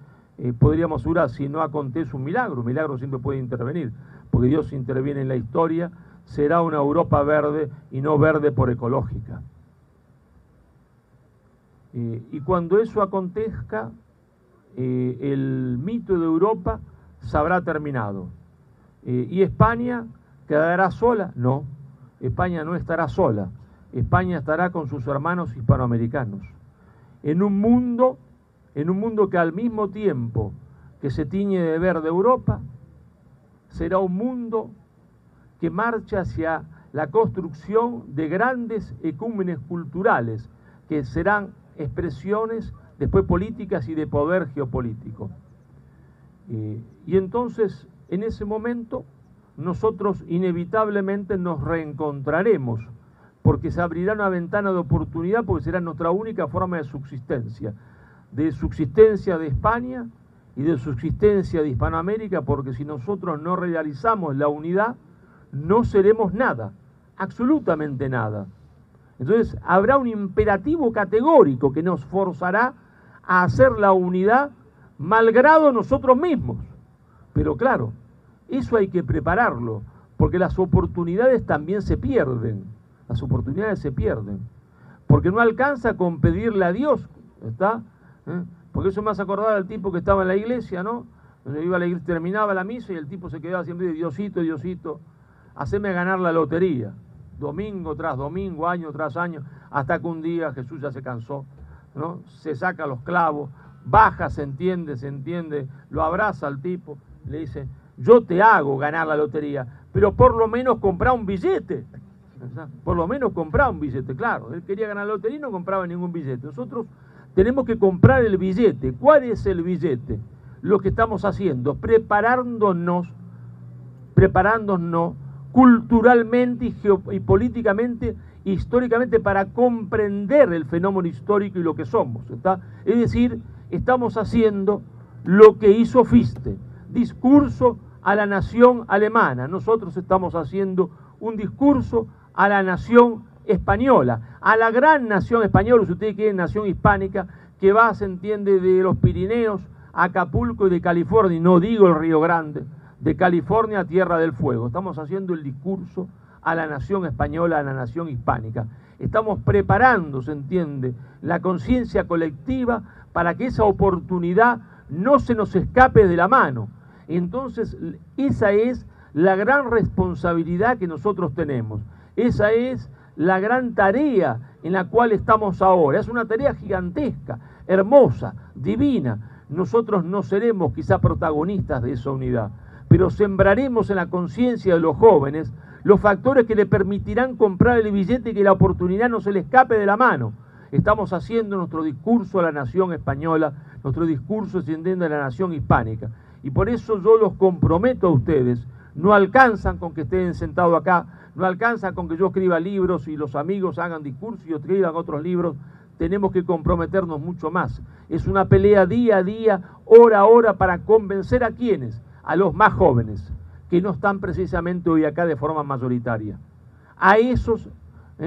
podríamos asegurar, si no acontece un milagro siempre puede intervenir, porque Dios interviene en la historia, será una Europa verde y no verde por ecológica. Y cuando eso acontezca, el mito de Europa se habrá terminado. ¿Y España quedará sola? No, España no estará sola. España estará con sus hermanos hispanoamericanos. En un mundo que al mismo tiempo que se tiñe de verde Europa, será un mundo que marcha hacia la construcción de grandes ecúmenes culturales, que serán expresiones después políticas y de poder geopolítico. Y entonces, en ese momento, nosotros inevitablemente nos reencontraremos, porque se abrirá una ventana de oportunidad, porque será nuestra única forma de subsistencia de España y de subsistencia de Hispanoamérica, porque si nosotros no realizamos la unidad, no seremos nada, absolutamente nada. Entonces habrá un imperativo categórico que nos forzará a hacer la unidad malgrado nosotros mismos. Pero claro, eso hay que prepararlo, porque las oportunidades también se pierden. Las oportunidades se pierden. Porque no alcanza con pedirle a Dios, ¿está? Porque eso me hace acordar al tipo que estaba en la iglesia, ¿no? Iba a la iglesia, terminaba la misa y el tipo se quedaba siempre de Diosito, Diosito, haceme ganar la lotería. Domingo tras domingo, año tras año, hasta que un día Jesús ya se cansó, ¿no? Se saca los clavos, baja, se entiende, lo abraza al tipo, le dice, yo te hago ganar la lotería, pero por lo menos comprá un billete. Por lo menos comprá un billete, claro. Él quería ganar la lotería y no compraba ningún billete. Nosotros tenemos que comprar el billete. ¿Cuál es el billete? Lo que estamos haciendo, preparándonos culturalmente y políticamente, históricamente, para comprender el fenómeno histórico y lo que somos, ¿está? Es decir, estamos haciendo lo que hizo Fichte, discurso a la nación alemana. Nosotros estamos haciendo un discurso a la nación española, a la gran nación española, si ustedes quieren, nación hispánica, que va, se entiende, de los Pirineos a Acapulco y de California, y no digo el Río Grande, de California a Tierra del Fuego. Estamos haciendo el discurso a la nación española, a la nación hispánica. Estamos preparando, se entiende, la conciencia colectiva para que esa oportunidad no se nos escape de la mano. Entonces, esa es la gran responsabilidad que nosotros tenemos. Esa es la gran tarea en la cual estamos ahora. Es una tarea gigantesca, hermosa, divina. Nosotros no seremos quizá protagonistas de esa unidad, pero sembraremos en la conciencia de los jóvenes los factores que le permitirán comprar el billete y que la oportunidad no se le escape de la mano. Estamos haciendo nuestro discurso a la nación española, nuestro discurso extendiendo a la nación hispánica. Y por eso yo los comprometo a ustedes. No alcanzan con que estén sentados acá, no alcanzan con que yo escriba libros y los amigos hagan discursos y escriban otros libros. Tenemos que comprometernos mucho más. Es una pelea día a día, hora a hora, para convencer a quienes, a los más jóvenes, que no están precisamente hoy acá de forma mayoritaria. A esos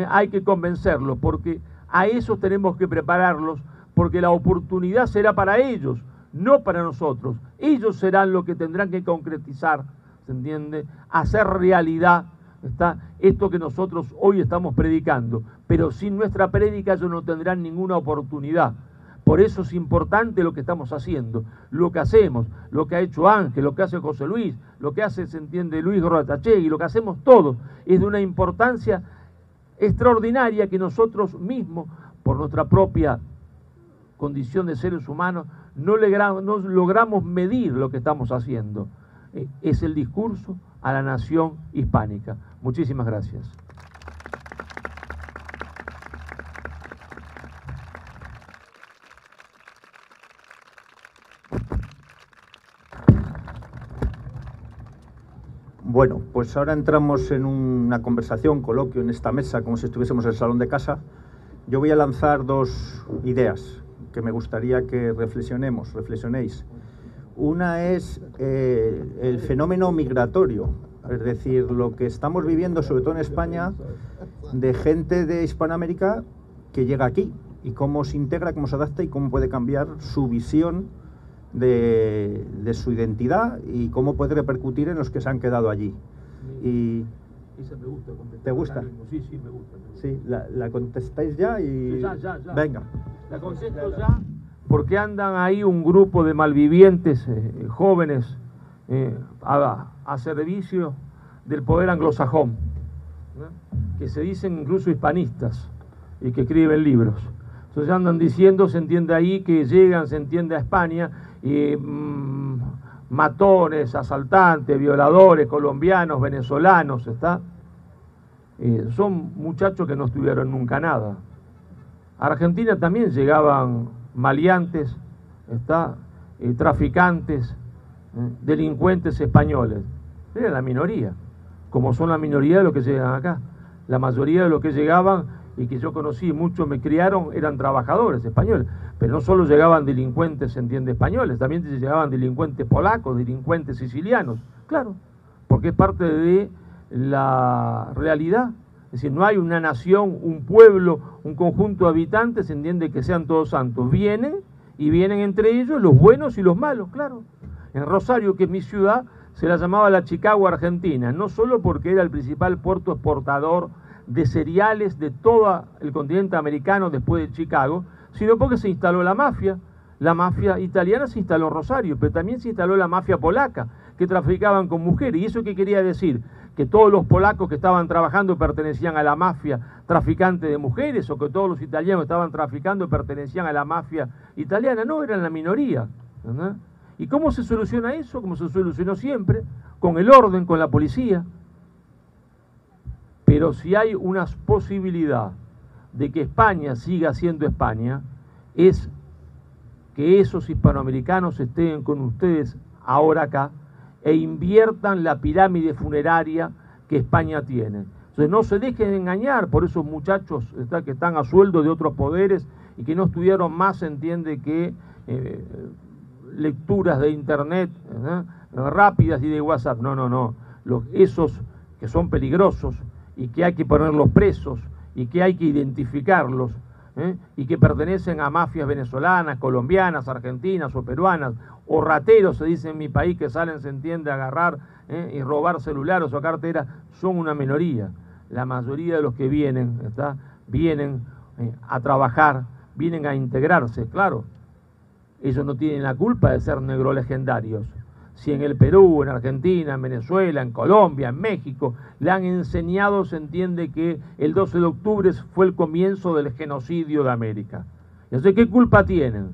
hay que convencerlos, porque a esos tenemos que prepararlos, porque la oportunidad será para ellos, no para nosotros. Ellos serán los que tendrán que concretizar, ¿se entiende?, hacer realidad, ¿está?, esto que nosotros hoy estamos predicando. Pero sin nuestra prédica ellos no tendrán ninguna oportunidad. Por eso es importante lo que estamos haciendo, lo que hacemos, lo que ha hecho Ángel, lo que hace José Luis, lo que hace, se entiende, Luis Groatachegui, lo que hacemos todos, es de una importancia extraordinaria que nosotros mismos, por nuestra propia condición de seres humanos, no logramos medir lo que estamos haciendo. Es el discurso a la nación hispánica. Muchísimas gracias. Bueno, pues ahora entramos en una conversación, coloquio en esta mesa, como si estuviésemos en el salón de casa. Yo voy a lanzar dos ideas que me gustaría que reflexionéis. Una es el fenómeno migratorio, es decir, lo que estamos viviendo, sobre todo en España, de gente de Hispanoamérica que llega aquí y cómo se integra, cómo se adapta y cómo puede cambiar su visión de su identidad y cómo puede repercutir en los que se han quedado allí. Y esa me gusta contestar. ¿Te gusta? Sí, sí, me gusta. Sí, la contestáis ya y... Sí, ya. Venga. La contesto ya, porque andan ahí un grupo de malvivientes jóvenes a servicio del poder anglosajón, ¿no? Que se dicen incluso hispanistas y que escriben libros. Entonces andan diciendo, se entiende ahí, que llegan, se entiende, a España y matones, asaltantes, violadores, colombianos, venezolanos, son muchachos que no estudiaron nunca nada. A Argentina también llegaban maleantes, traficantes, delincuentes españoles. Era la minoría, como son la minoría de los que llegan acá. La mayoría de los que llegaban y que yo conocí, muchos me criaron, eran trabajadores españoles. Pero no solo llegaban delincuentes, se entiende, españoles, también llegaban delincuentes polacos, delincuentes sicilianos. Claro, porque es parte de la realidad. Es decir, no hay una nación, un pueblo, un conjunto de habitantes, se entiende, que sean todos santos. Vienen y vienen entre ellos los buenos y los malos, claro. En Rosario, que es mi ciudad, se la llamaba la Chicago Argentina, no solo porque era el principal puerto exportador de cereales de todo el continente americano después de Chicago, sino porque se instaló la mafia. La mafia italiana se instaló en Rosario, pero también se instaló la mafia polaca, que traficaban con mujeres. ¿Y eso qué quería decir? ¿Que todos los polacos que estaban trabajando pertenecían a la mafia traficante de mujeres? ¿O que todos los italianos que estaban traficando pertenecían a la mafia italiana? No, eran la minoría, ¿verdad? ¿Y cómo se soluciona eso? Como se solucionó siempre, con el orden, con la policía. Pero si hay una posibilidad de que España siga siendo España, es que esos hispanoamericanos estén con ustedes ahora acá e inviertan la pirámide funeraria que España tiene. Entonces no se dejen engañar por esos muchachos que están a sueldo de otros poderes y que no estudiaron más, se entiende, que lecturas de internet rápidas y de WhatsApp. No. Esos que son peligrosos y que hay que ponerlos presos y que hay que identificarlos, y que pertenecen a mafias venezolanas, colombianas, argentinas o peruanas, o rateros, se dice en mi país, que salen, se entiende, a agarrar y robar celulares o carteras, son una minoría. La mayoría de los que vienen, vienen a trabajar, vienen a integrarse, claro. Ellos no tienen la culpa de ser negros legendarios. Si en el Perú, en Argentina, en Venezuela, en Colombia, en México, le han enseñado, se entiende, que el 12 de octubre fue el comienzo del genocidio de América. Entonces, ¿qué culpa tienen?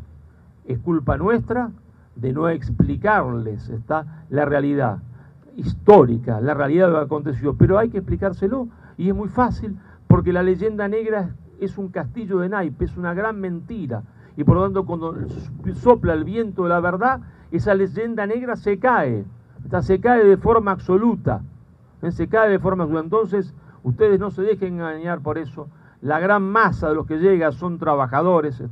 Es culpa nuestra de no explicarles la realidad histórica, la realidad de lo que aconteció. Pero hay que explicárselo, y es muy fácil, porque la leyenda negra es un castillo de naipes, es una gran mentira. Y por lo tanto, cuando sopla el viento de la verdad, esa leyenda negra se cae de forma absoluta, se cae de forma absoluta. Entonces, ustedes no se dejen engañar por eso. La gran masa de los que llega son trabajadores,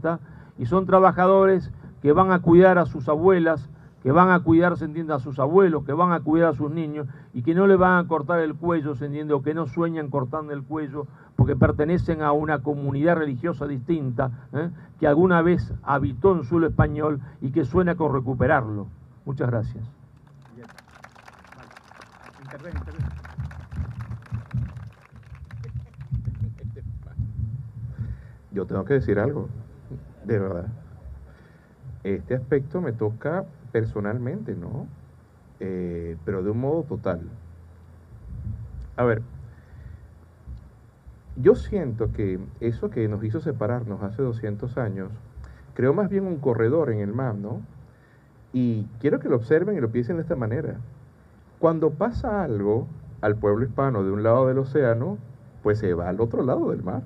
y son trabajadores que van a cuidar a sus abuelas, que van a cuidar, se entiende, a sus abuelos, que van a cuidar a sus niños, y que no le van a cortar el cuello, se entiende, o que no sueñan cortando el cuello, porque pertenecen a una comunidad religiosa distinta, que alguna vez habitó en suelo español y que sueña con recuperarlo. Muchas gracias. Yo tengo que decir algo, de verdad. este aspecto me toca personalmente, ¿no? Pero de un modo total. A ver, yo siento que eso que nos hizo separarnos hace 200 años, creó más bien un corredor en el mar, ¿no? Y quiero que lo observen y lo piensen de esta manera. Cuando pasa algo al pueblo hispano de un lado del océano, pues se va al otro lado del mar,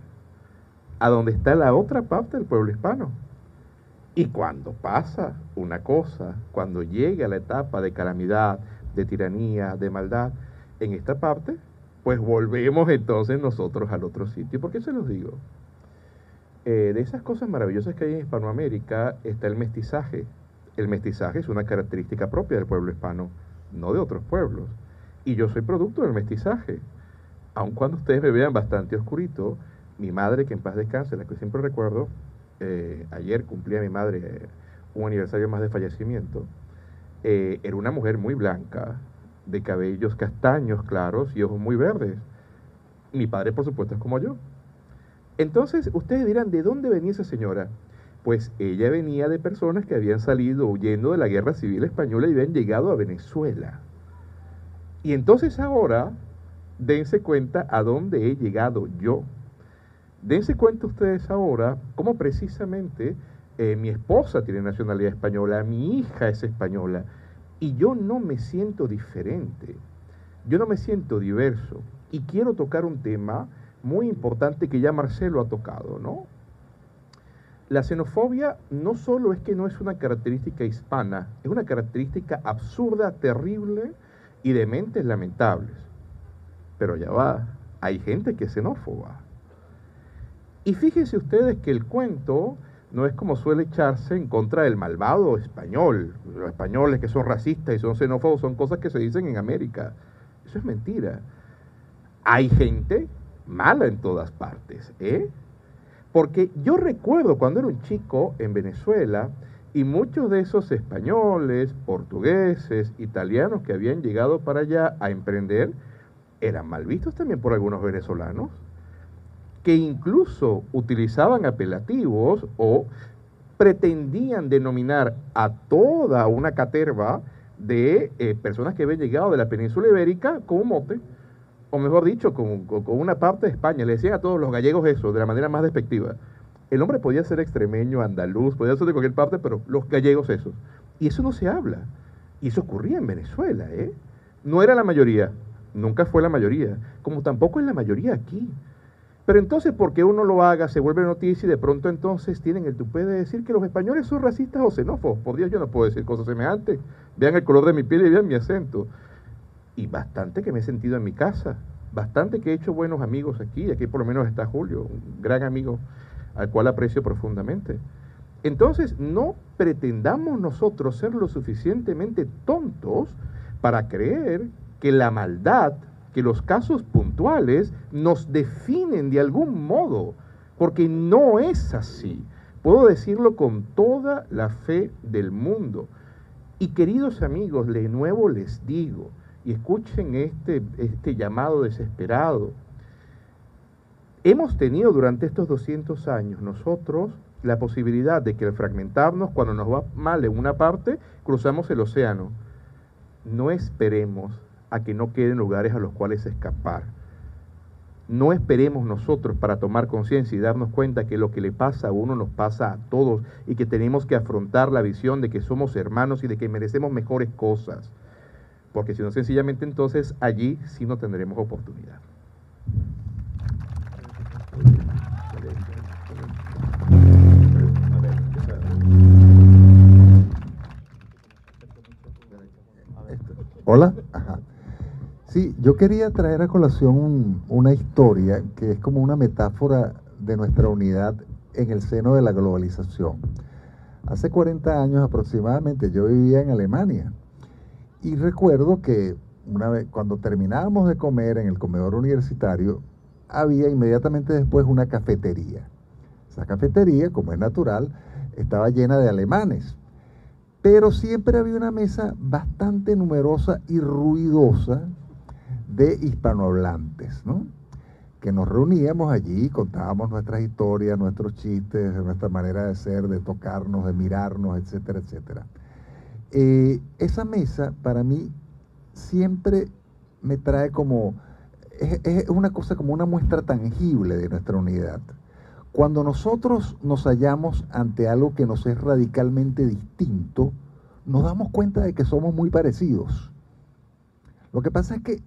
a donde está la otra parte del pueblo hispano. Y cuando pasa una cosa, cuando llega la etapa de calamidad, de tiranía, de maldad, en esta parte, pues volvemos entonces nosotros al otro sitio. ¿Por qué se los digo? De esas cosas maravillosas que hay en Hispanoamérica está el mestizaje. El mestizaje es una característica propia del pueblo hispano, no de otros pueblos. Y yo soy producto del mestizaje. Aun cuando ustedes me vean bastante oscurito, mi madre, que en paz descanse, la que siempre recuerdo, ayer cumplía mi madre un aniversario más de fallecimiento, era una mujer muy blanca, de cabellos castaños claros y ojos muy verdes. Mi padre, por supuesto, es como yo. Entonces, ustedes dirán, ¿de dónde venía esa señora? Pues ella venía de personas que habían salido huyendo de la Guerra Civil Española y habían llegado a Venezuela. Y entonces ahora, dense cuenta a dónde he llegado yo. Dense cuenta ustedes ahora cómo precisamente mi esposa tiene nacionalidad española, mi hija es española, y yo no me siento diferente, yo no me siento diverso. Y quiero tocar un tema muy importante que ya Marcelo ha tocado, ¿no? La xenofobia no solo es que no es una característica hispana, es una característica absurda, terrible y de mentes lamentables. Pero ya va, hay gente que es xenófoba. Y fíjense ustedes que el cuento no es como suele echarse en contra del malvado español. Los españoles que son racistas y son xenófobos son cosas que se dicen en América. Eso es mentira. Hay gente mala en todas partes, ¿eh? Porque yo recuerdo cuando era un chico en Venezuela y muchos de esos españoles, portugueses, italianos que habían llegado para allá a emprender, eran mal vistos también por algunos venezolanos, que incluso utilizaban apelativos o pretendían denominar a toda una caterva de personas que habían llegado de la península ibérica con un mote, o mejor dicho, con una parte de España. Le decían a todos los gallegos eso, de la manera más despectiva. El hombre podía ser extremeño, andaluz, podía ser de cualquier parte, pero los gallegos esos. Y eso no se habla. Y eso ocurría en Venezuela, ¿eh? No era la mayoría, nunca fue la mayoría, como tampoco es la mayoría aquí. Pero entonces, porque uno lo haga, se vuelve noticia y de pronto entonces tienen el tupé de decir que los españoles son racistas o xenófobos. Por Dios, yo no puedo decir cosas semejantes. Vean el color de mi piel y vean mi acento. Y bastante que me he sentido en mi casa, bastante que he hecho buenos amigos aquí. Aquí por lo menos está Julio, un gran amigo al cual aprecio profundamente. Entonces, no pretendamos nosotros ser lo suficientemente tontos para creer que la maldad, que los casos puntuales nos definen de algún modo, porque no es así. Puedo decirlo con toda la fe del mundo. Y queridos amigos, de nuevo les digo, y escuchen este llamado desesperado. Hemos tenido durante estos 200 años nosotros la posibilidad de que al fragmentarnos, cuando nos va mal en una parte, cruzamos el océano. No esperemos a que no queden lugares a los cuales escapar. No esperemos nosotros para tomar conciencia y darnos cuenta que lo que le pasa a uno nos pasa a todos y que tenemos que afrontar la visión de que somos hermanos y de que merecemos mejores cosas. Porque si no, sencillamente entonces allí sí no tendremos oportunidad. Hola. Ajá. Sí, yo quería traer a colación una historia que es como una metáfora de nuestra unidad en el seno de la globalización. Hace 40 años aproximadamente yo vivía en Alemania y recuerdo que una vez, cuando terminábamos de comer en el comedor universitario, había inmediatamente después una cafetería. Esa cafetería, como es natural, estaba llena de alemanes, pero siempre había una mesa bastante numerosa y ruidosa de hispanohablantes, ¿no? que nos reuníamos allí, contábamos nuestras historias, nuestros chistes, nuestra manera de ser, de tocarnos, de mirarnos, etcétera, etcétera. Esa mesa para mí siempre me trae como, es una cosa como una muestra tangible de nuestra unidad. Cuando nosotros nos hallamos ante algo que nos es radicalmente distinto, nos damos cuenta de que somos muy parecidos. Lo que pasa es que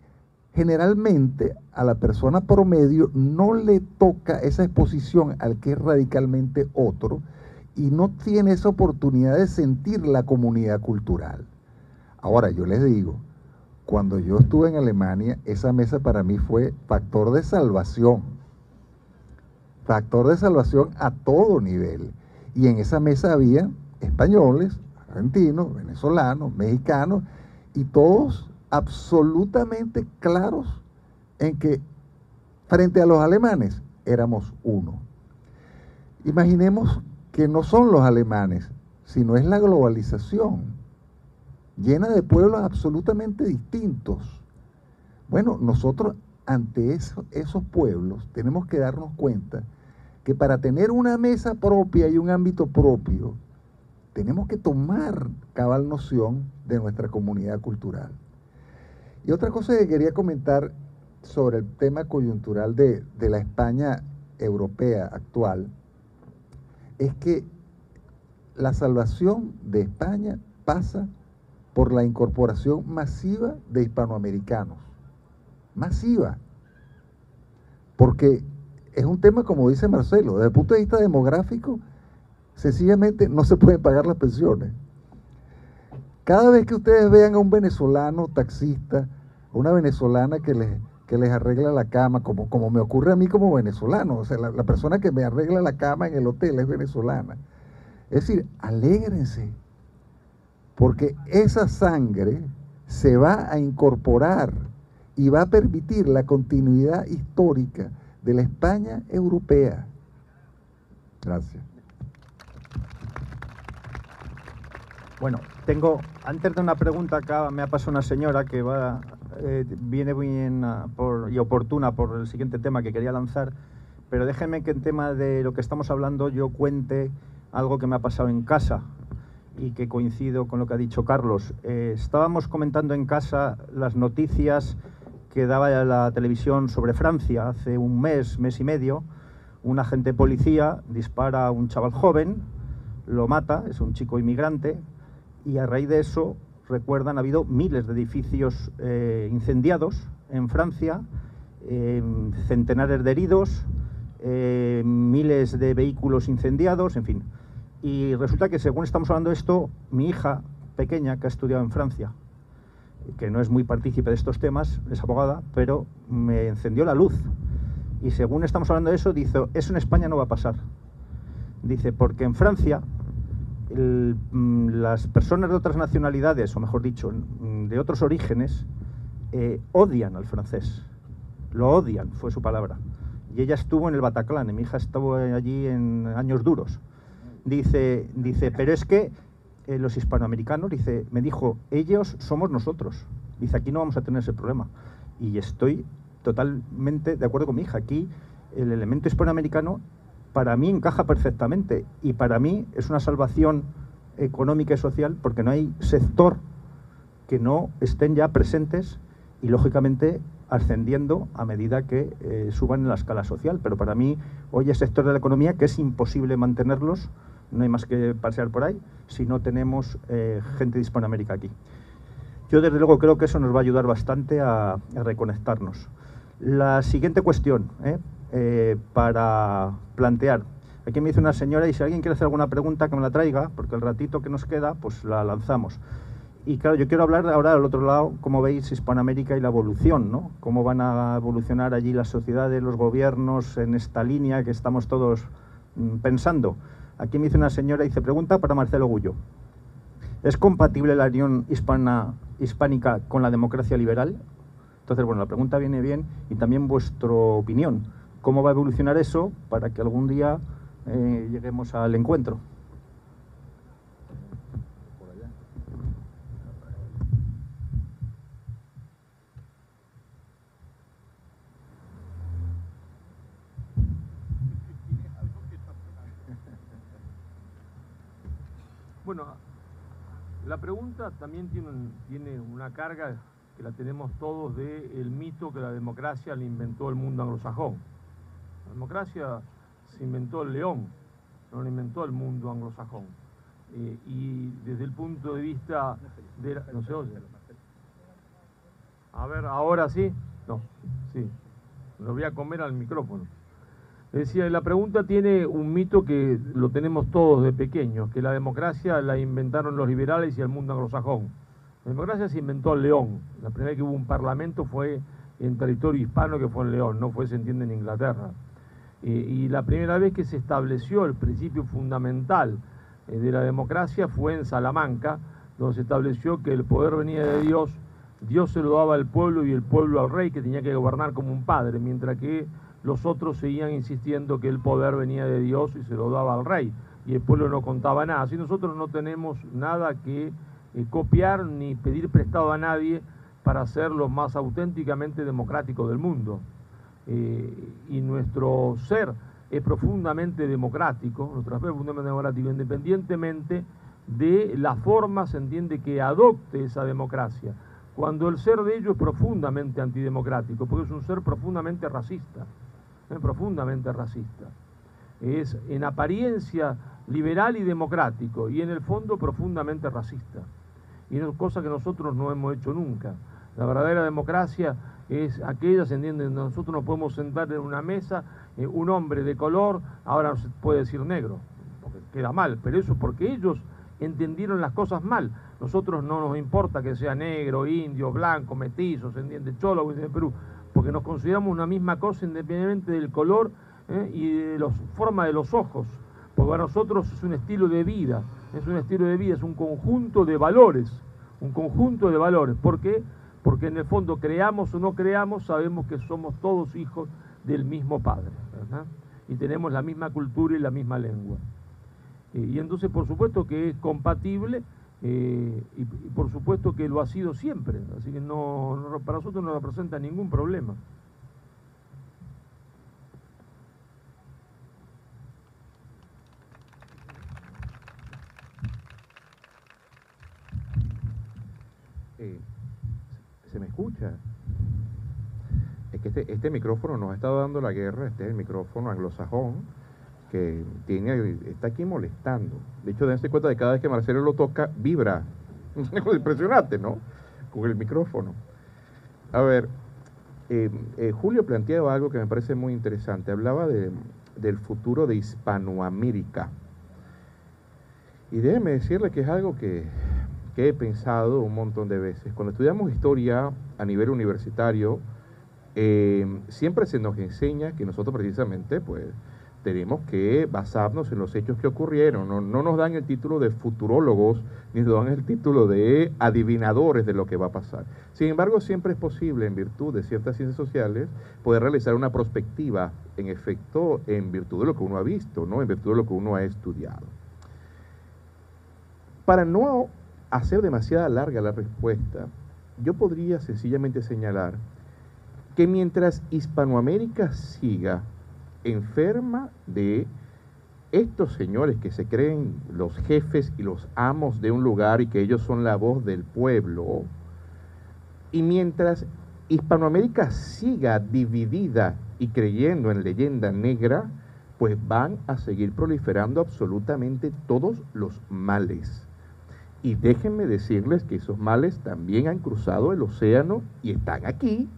generalmente a la persona promedio no le toca esa exposición al que es radicalmente otro y no tiene esa oportunidad de sentir la comunidad cultural. Ahora, yo les digo, cuando yo estuve en Alemania, esa mesa para mí fue factor de salvación a todo nivel. Y en esa mesa había españoles, argentinos, venezolanos, mexicanos, y todos absolutamente claros en que frente a los alemanes éramos uno. Imaginemos que no son los alemanes, sino es la globalización, llena de pueblos absolutamente distintos. Bueno, nosotros ante esos pueblos tenemos que darnos cuenta que para tener una mesa propia y un ámbito propio, tenemos que tomar cabal noción de nuestra comunidad cultural. Y otra cosa que quería comentar sobre el tema coyuntural de la España europea actual es que la salvación de España pasa por la incorporación masiva de hispanoamericanos. Masiva. Porque es un tema, como dice Marcelo, desde el punto de vista demográfico, sencillamente no se pueden pagar las pensiones. Cada vez que ustedes vean a un venezolano taxista, una venezolana que les arregla la cama, como me ocurre a mí como venezolano, o sea, la persona que me arregla la cama en el hotel es venezolana. Es decir, alégrense, porque esa sangre se va a incorporar y va a permitir la continuidad histórica de la España europea. Gracias. Bueno, antes de una pregunta, acá me ha pasado una señora que viene bien y oportuna por el siguiente tema que quería lanzar, pero déjenme que en tema de lo que estamos hablando yo cuente algo que me ha pasado en casa y que coincido con lo que ha dicho Carlos. Estábamos comentando en casa las noticias que daba la televisión sobre Francia hace un mes y medio. Un agente de policía dispara a un chaval joven, lo mata, es un chico inmigrante, y a raíz de eso, recuerdan, ha habido miles de edificios incendiados en Francia, centenares de heridos, miles de vehículos incendiados, en fin. Y resulta que según estamos hablando de esto, mi hija pequeña, que ha estudiado en Francia, que no es muy partícipe de estos temas, es abogada, pero me encendió la luz. Y según estamos hablando de eso, dice, eso en España no va a pasar. Dice, porque en Francia las personas de otras nacionalidades, o mejor dicho, de otros orígenes, odian al francés. Lo odian, fue su palabra. Y ella estuvo en el Bataclan, y mi hija estuvo allí en años duros. Dice, pero es que los hispanoamericanos, dice, me dijo, ellos somos nosotros. Dice, aquí no vamos a tener ese problema. Y estoy totalmente de acuerdo con mi hija. Aquí el elemento hispanoamericano para mí encaja perfectamente y para mí es una salvación económica y social porque no hay sector que no estén ya presentes y lógicamente ascendiendo a medida que suban en la escala social. Pero para mí hoy hay sectores de la economía que es imposible mantenerlos, no hay más que pasear por ahí, si no tenemos gente de Hispanoamérica aquí. Yo desde luego creo que eso nos va a ayudar bastante a reconectarnos. La siguiente cuestión, para plantear. Aquí me dice una señora, y si alguien quiere hacer alguna pregunta que me la traiga, porque el ratito que nos queda, pues la lanzamos. Y claro, yo quiero hablar ahora al otro lado, cómo veis Hispanoamérica y la evolución, ¿no? Cómo van a evolucionar allí las sociedades, los gobiernos, en esta línea que estamos todos pensando. Aquí me dice una señora, dice, pregunta para Marcelo Gullo. ¿Es compatible la unión hispánica con la democracia liberal? Entonces, bueno, la pregunta viene bien y también vuestra opinión. ¿Cómo va a evolucionar eso para que algún día lleguemos al encuentro? Bueno, la pregunta también tiene una carga que la tenemos todos del mito que la democracia la inventó el mundo anglosajón. La democracia se inventó el León, no la inventó el mundo anglosajón. Y desde el punto de vista de... ¿No se oye? A ver, ¿ahora sí? No, sí. Lo voy a comer al micrófono. Decía, la pregunta tiene un mito que lo tenemos todos de pequeños, que la democracia la inventaron los liberales y el mundo anglosajón. La democracia se inventó en León. La primera vez que hubo un parlamento fue en territorio hispano, que fue en León, no fue, se entiende, en Inglaterra. Y la primera vez que se estableció el principio fundamental de la democracia fue en Salamanca, donde se estableció que el poder venía de Dios, Dios se lo daba al pueblo y el pueblo al rey, que tenía que gobernar como un padre, mientras que los otros seguían insistiendo que el poder venía de Dios y se lo daba al rey, y el pueblo no contaba nada. Así nosotros no tenemos nada que copiar ni pedir prestado a nadie para ser los más auténticamente democráticos del mundo. Y nuestro ser es profundamente democrático, nuestro ser es profundamente democrático, independientemente de la forma, se entiende, que adopte esa democracia, cuando el ser de ellos es profundamente antidemocrático, porque es un ser profundamente racista, profundamente racista. Es en apariencia liberal y democrático, y en el fondo profundamente racista. Y es cosa que nosotros no hemos hecho nunca. La verdadera democracia es aquella, se entiende, nosotros nos podemos sentar en una mesa, un hombre de color, ahora no se puede decir negro, porque queda mal, pero eso es porque ellos entendieron las cosas mal. Nosotros no nos importa que sea negro, indio, blanco, mestizo, se entiende, cholo, de Perú, porque nos consideramos una misma cosa independientemente del color y de la forma de los ojos, porque para nosotros es un estilo de vida, es un conjunto de valores, ¿Por qué? Porque en el fondo, creamos o no creamos, sabemos que somos todos hijos del mismo Padre, ¿verdad? Y tenemos la misma cultura y la misma lengua. Y entonces, por supuesto que es compatible, y por supuesto que lo ha sido siempre, así que para nosotros no representa ningún problema. ¿Se me escucha? Es que este micrófono nos ha estado dando la guerra, este es el micrófono anglosajón, que está aquí molestando. De hecho, dense cuenta de que cada vez que Marcelo lo toca, vibra. Es impresionante, ¿no? Con el micrófono. A ver, Julio planteaba algo que me parece muy interesante. Hablaba del futuro de Hispanoamérica. Y déjeme decirle que es algo que he pensado un montón de veces. Cuando estudiamos historia a nivel universitario, siempre se nos enseña que nosotros precisamente, pues, tenemos que basarnos en los hechos que ocurrieron. No nos dan el título de futurólogos, ni nos dan el título de adivinadores de lo que va a pasar. Sin embargo, siempre es posible, en virtud de ciertas ciencias sociales, poder realizar una prospectiva, en efecto, en virtud de lo que uno ha visto, ¿no? En virtud de lo que uno ha estudiado. Para no hacer demasiado larga la respuesta, yo podría sencillamente señalar que mientras Hispanoamérica siga enferma de estos señores que se creen los jefes y los amos de un lugar y que ellos son la voz del pueblo, y mientras Hispanoamérica siga dividida y creyendo en leyenda negra, pues van a seguir proliferando absolutamente todos los males. Y déjenme decirles que esos males también han cruzado el océano y están aquí.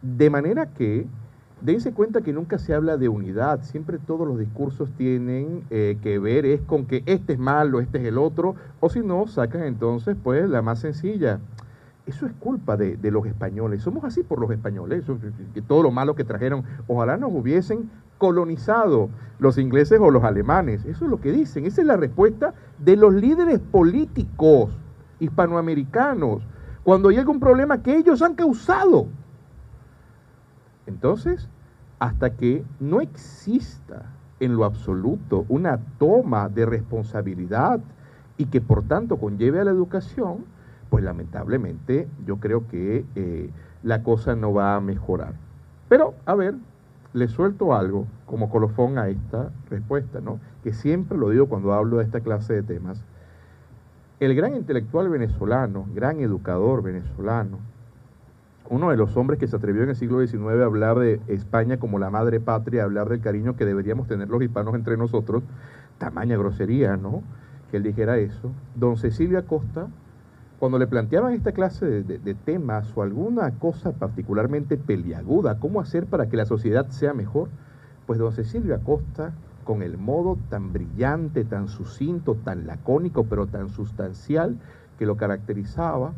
De manera que dense cuenta que nunca se habla de unidad, siempre todos los discursos tienen que ver es con que este es malo, este es el otro, o si no, sacan entonces pues la más sencilla. Eso es culpa de los españoles, somos así por los españoles, que todo lo malo que trajeron, ojalá nos hubiesen colonizado los ingleses o los alemanes, eso es lo que dicen, esa es la respuesta de los líderes políticos hispanoamericanos, cuando hay algún problema que ellos han causado. Entonces, hasta que no exista en lo absoluto una toma de responsabilidad y que por tanto conlleve a la educación, pues lamentablemente yo creo que la cosa no va a mejorar. Pero, a ver, le suelto algo como colofón a esta respuesta, ¿no? Que siempre lo digo cuando hablo de esta clase de temas. El gran intelectual venezolano, gran educador venezolano, uno de los hombres que se atrevió en el siglo XIX a hablar de España como la madre patria, a hablar del cariño que deberíamos tener los hispanos entre nosotros, tamaña grosería, ¿no? Que él dijera eso. Don Cecilio Acosta, cuando le planteaban esta clase de temas o alguna cosa particularmente peliaguda, ¿cómo hacer para que la sociedad sea mejor? Pues don Cecilio Acosta, con el modo tan brillante, tan sucinto, tan lacónico, pero tan sustancial que lo caracterizaba,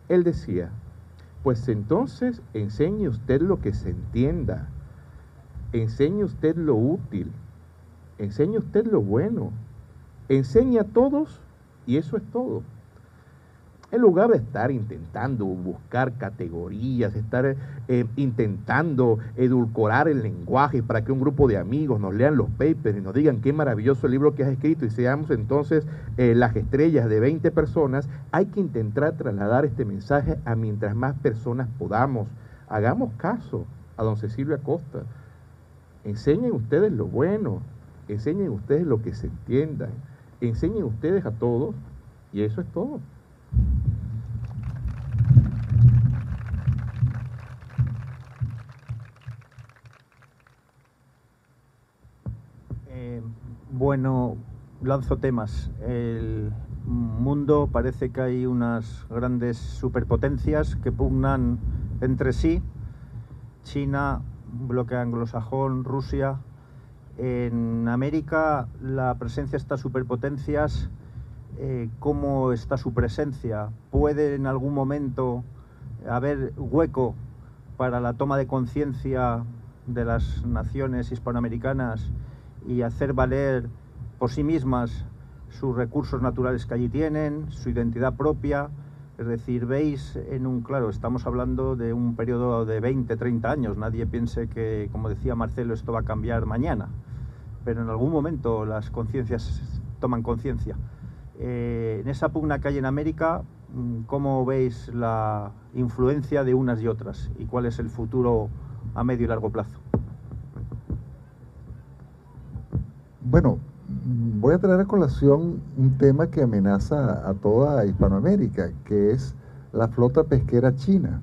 él decía, pues entonces enseñe usted lo que se entienda, enseñe usted lo útil, enseñe usted lo bueno, enseñe a todos y eso es todo. En lugar de estar intentando buscar categorías, estar intentando edulcorar el lenguaje para que un grupo de amigos nos lean los papers y nos digan qué maravilloso el libro que has escrito y seamos entonces las estrellas de 20 personas, hay que intentar trasladar este mensaje a mientras más personas podamos. Hagamos caso a don Cecilio Acosta. Enseñen ustedes lo bueno, enseñen ustedes lo que se entiendan, enseñen ustedes a todos y eso es todo. Bueno, lanzo temas. El mundo parece que hay unas grandes superpotencias que pugnan entre sí. China, bloque anglosajón, Rusia. En América la presencia de estas superpotencias, ¿cómo está su presencia? ¿Puede en algún momento haber hueco para la toma de conciencia de las naciones hispanoamericanas y hacer valer por sí mismas sus recursos naturales que allí tienen, su identidad propia? Es decir, veis claro, estamos hablando de un periodo de 20, 30 años, nadie piense que, como decía Marcelo, esto va a cambiar mañana, pero en algún momento las conciencias toman conciencia. En esa pugna que hay en América, ¿cómo veis la influencia de unas y otras? ¿Y cuál es el futuro a medio y largo plazo? Bueno, voy a traer a colación un tema que amenaza a toda Hispanoamérica, que es la flota pesquera china.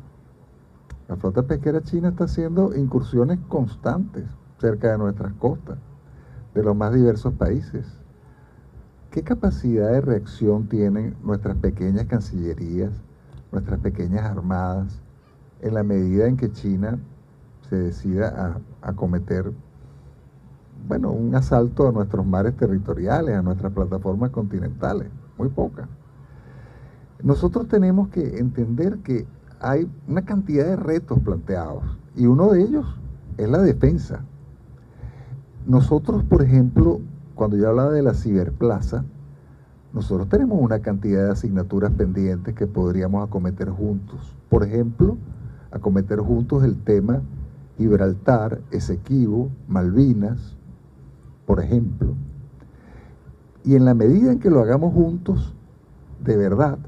La flota pesquera china está haciendo incursiones constantes cerca de nuestras costas, de los más diversos países. ¿Qué capacidad de reacción tienen nuestras pequeñas cancillerías, nuestras pequeñas armadas, en la medida en que China se decida a cometer, bueno, un asalto a nuestros mares territoriales, a nuestras plataformas continentales? Muy poca. Nosotros tenemos que entender que hay una cantidad de retos planteados y uno de ellos es la defensa. Nosotros, por ejemplo, cuando yo hablaba de la ciberplaza, nosotros tenemos una cantidad de asignaturas pendientes que podríamos acometer juntos. Por ejemplo, acometer juntos el tema Gibraltar, Esequibo, Malvinas, por ejemplo. Y en la medida en que lo hagamos juntos, de verdad,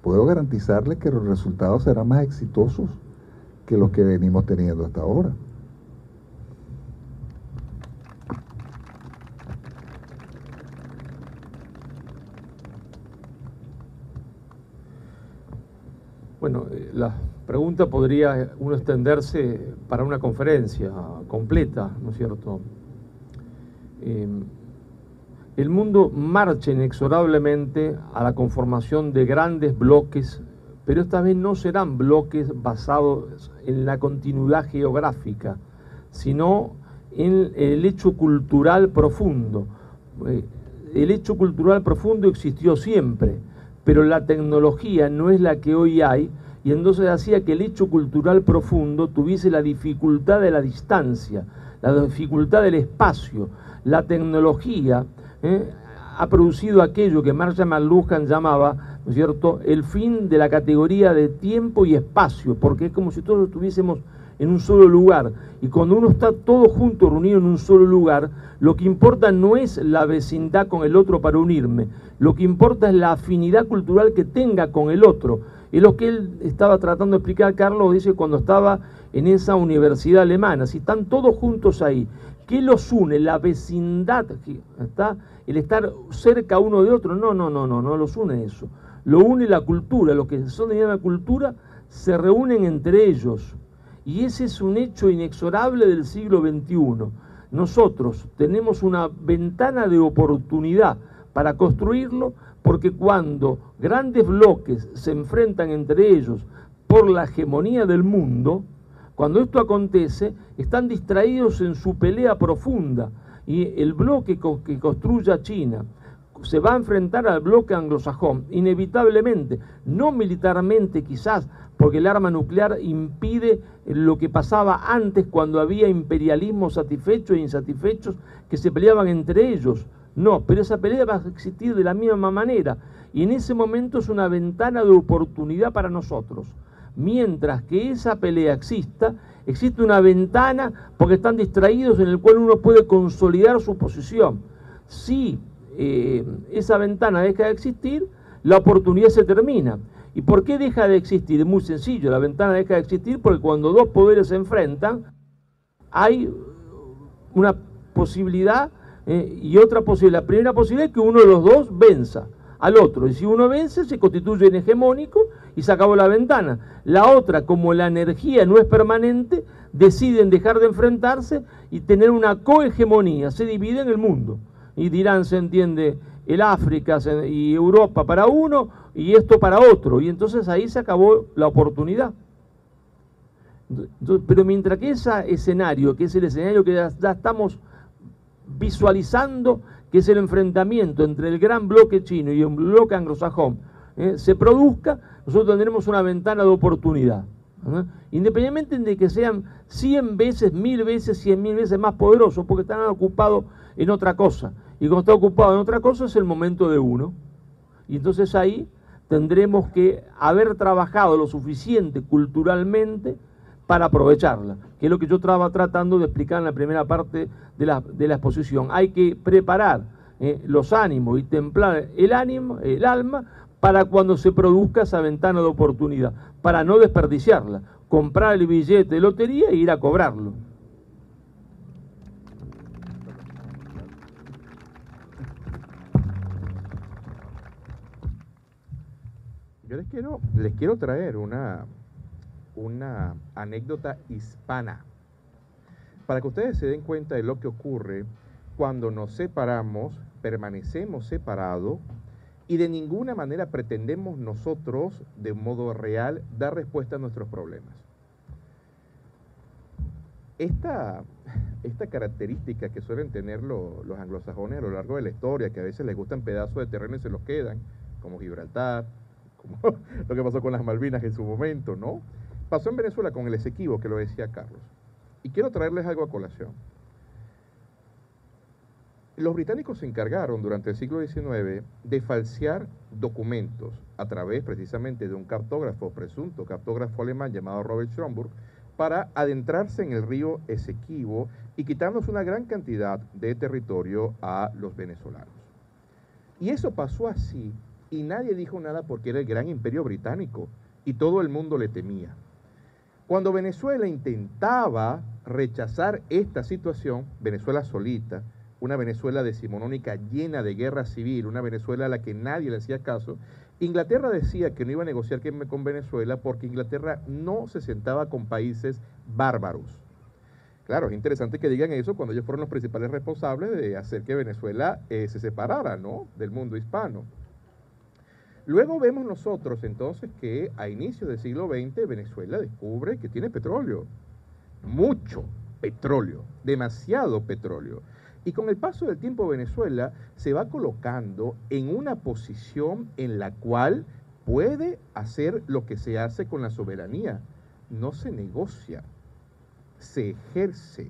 puedo garantizarles que los resultados serán más exitosos que los que venimos teniendo hasta ahora. Bueno, la pregunta podría uno extenderse para una conferencia completa, ¿no es cierto? El mundo marcha inexorablemente a la conformación de grandes bloques, pero esta vez no serán bloques basados en la continuidad geográfica, sino en el hecho cultural profundo. El hecho cultural profundo existió siempre, pero la tecnología no es la que hoy hay, y entonces hacía que el hecho cultural profundo tuviese la dificultad de la distancia, la dificultad del espacio. La tecnología ha producido aquello que Marshall McLuhan llamaba, ¿no es cierto?, el fin de la categoría de tiempo y espacio, porque es como si todos estuviésemos en un solo lugar, y cuando uno está todo junto, reunido en un solo lugar, lo que importa no es la vecindad con el otro para unirme, lo que importa es la afinidad cultural que tenga con el otro. Es lo que él estaba tratando de explicar, Carlos, dice, cuando estaba en esa universidad alemana. Si están todos juntos ahí, ¿qué los une? La vecindad, ¿está? El estar cerca uno de otro. No los une eso. Lo une la cultura. Los que son de la cultura se reúnen entre ellos. Y ese es un hecho inexorable del siglo XXI. Nosotros tenemos una ventana de oportunidad para construirlo, porque cuando grandes bloques se enfrentan entre ellos por la hegemonía del mundo, cuando esto acontece, están distraídos en su pelea profunda, y el bloque que construya China se va a enfrentar al bloque anglosajón, inevitablemente, no militarmente quizás, porque el arma nuclear impide lo que pasaba antes cuando había imperialismos satisfechos e insatisfechos que se peleaban entre ellos. No, pero esa pelea va a existir de la misma manera, y en ese momento es una ventana de oportunidad para nosotros. Mientras que esa pelea exista, existe una ventana porque están distraídos en el cual uno puede consolidar su posición. Si esa ventana deja de existir, la oportunidad se termina. ¿Y por qué deja de existir? Es muy sencillo, la ventana deja de existir porque cuando dos poderes se enfrentan, hay una posibilidad y otra posibilidad. La primera posibilidad es que uno de los dos venza al otro, y si uno vence, se constituye en hegemónico y se acabó la ventana. La otra, como la energía no es permanente, deciden dejar de enfrentarse y tener una cohegemonía, se dividen el mundo. Y dirán, se entiende, el África y Europa para uno y esto para otro, y entonces ahí se acabó la oportunidad. Pero mientras que ese escenario, que es el escenario que ya estamos visualizando, que es el enfrentamiento entre el gran bloque chino y el bloque anglosajón, se produzca, nosotros tendremos una ventana de oportunidad. Independientemente de que sean 100 veces, 1000 veces, 100.000 veces más poderosos, porque están ocupados en otra cosa. Y cuando está ocupado en otra cosa es el momento de uno. Y entonces ahí tendremos que haber trabajado lo suficiente culturalmente para aprovecharla, que es lo que yo estaba tratando de explicar en la primera parte de la exposición. Hay que preparar los ánimos y templar el alma, para cuando se produzca esa ventana de oportunidad, para no desperdiciarla, comprar el billete de lotería e ir a cobrarlo. Yo les quiero traer una anécdota hispana, para que ustedes se den cuenta de lo que ocurre cuando nos separamos, permanecemos separados, y de ninguna manera pretendemos nosotros, de modo real, dar respuesta a nuestros problemas. Esta característica que suelen tener los anglosajones a lo largo de la historia, que a veces les gustan pedazos de terreno y se los quedan, como Gibraltar, como lo que pasó con las Malvinas en su momento, ¿no? Pasó en Venezuela con el Esequibo, que lo decía Carlos. Y quiero traerles algo a colación. Los británicos se encargaron durante el siglo XIX de falsear documentos a través precisamente de un cartógrafo, presunto cartógrafo alemán llamado Robert Schomburg, para adentrarse en el río Esequibo y quitarnos una gran cantidad de territorio a los venezolanos. Y eso pasó así, y nadie dijo nada porque era el gran imperio británico y todo el mundo le temía. Cuando Venezuela intentaba rechazar esta situación, Venezuela solita, una Venezuela decimonónica llena de guerra civil, una Venezuela a la que nadie le hacía caso, Inglaterra decía que no iba a negociar con Venezuela porque Inglaterra no se sentaba con países bárbaros. Claro, es interesante que digan eso cuando ellos fueron los principales responsables de hacer que Venezuela se separara, ¿no?, del mundo hispano. Luego vemos nosotros entonces que a inicios del siglo XX Venezuela descubre que tiene petróleo, mucho petróleo, demasiado petróleo. Y con el paso del tiempo Venezuela se va colocando en una posición en la cual puede hacer lo que se hace con la soberanía. No se negocia, se ejerce,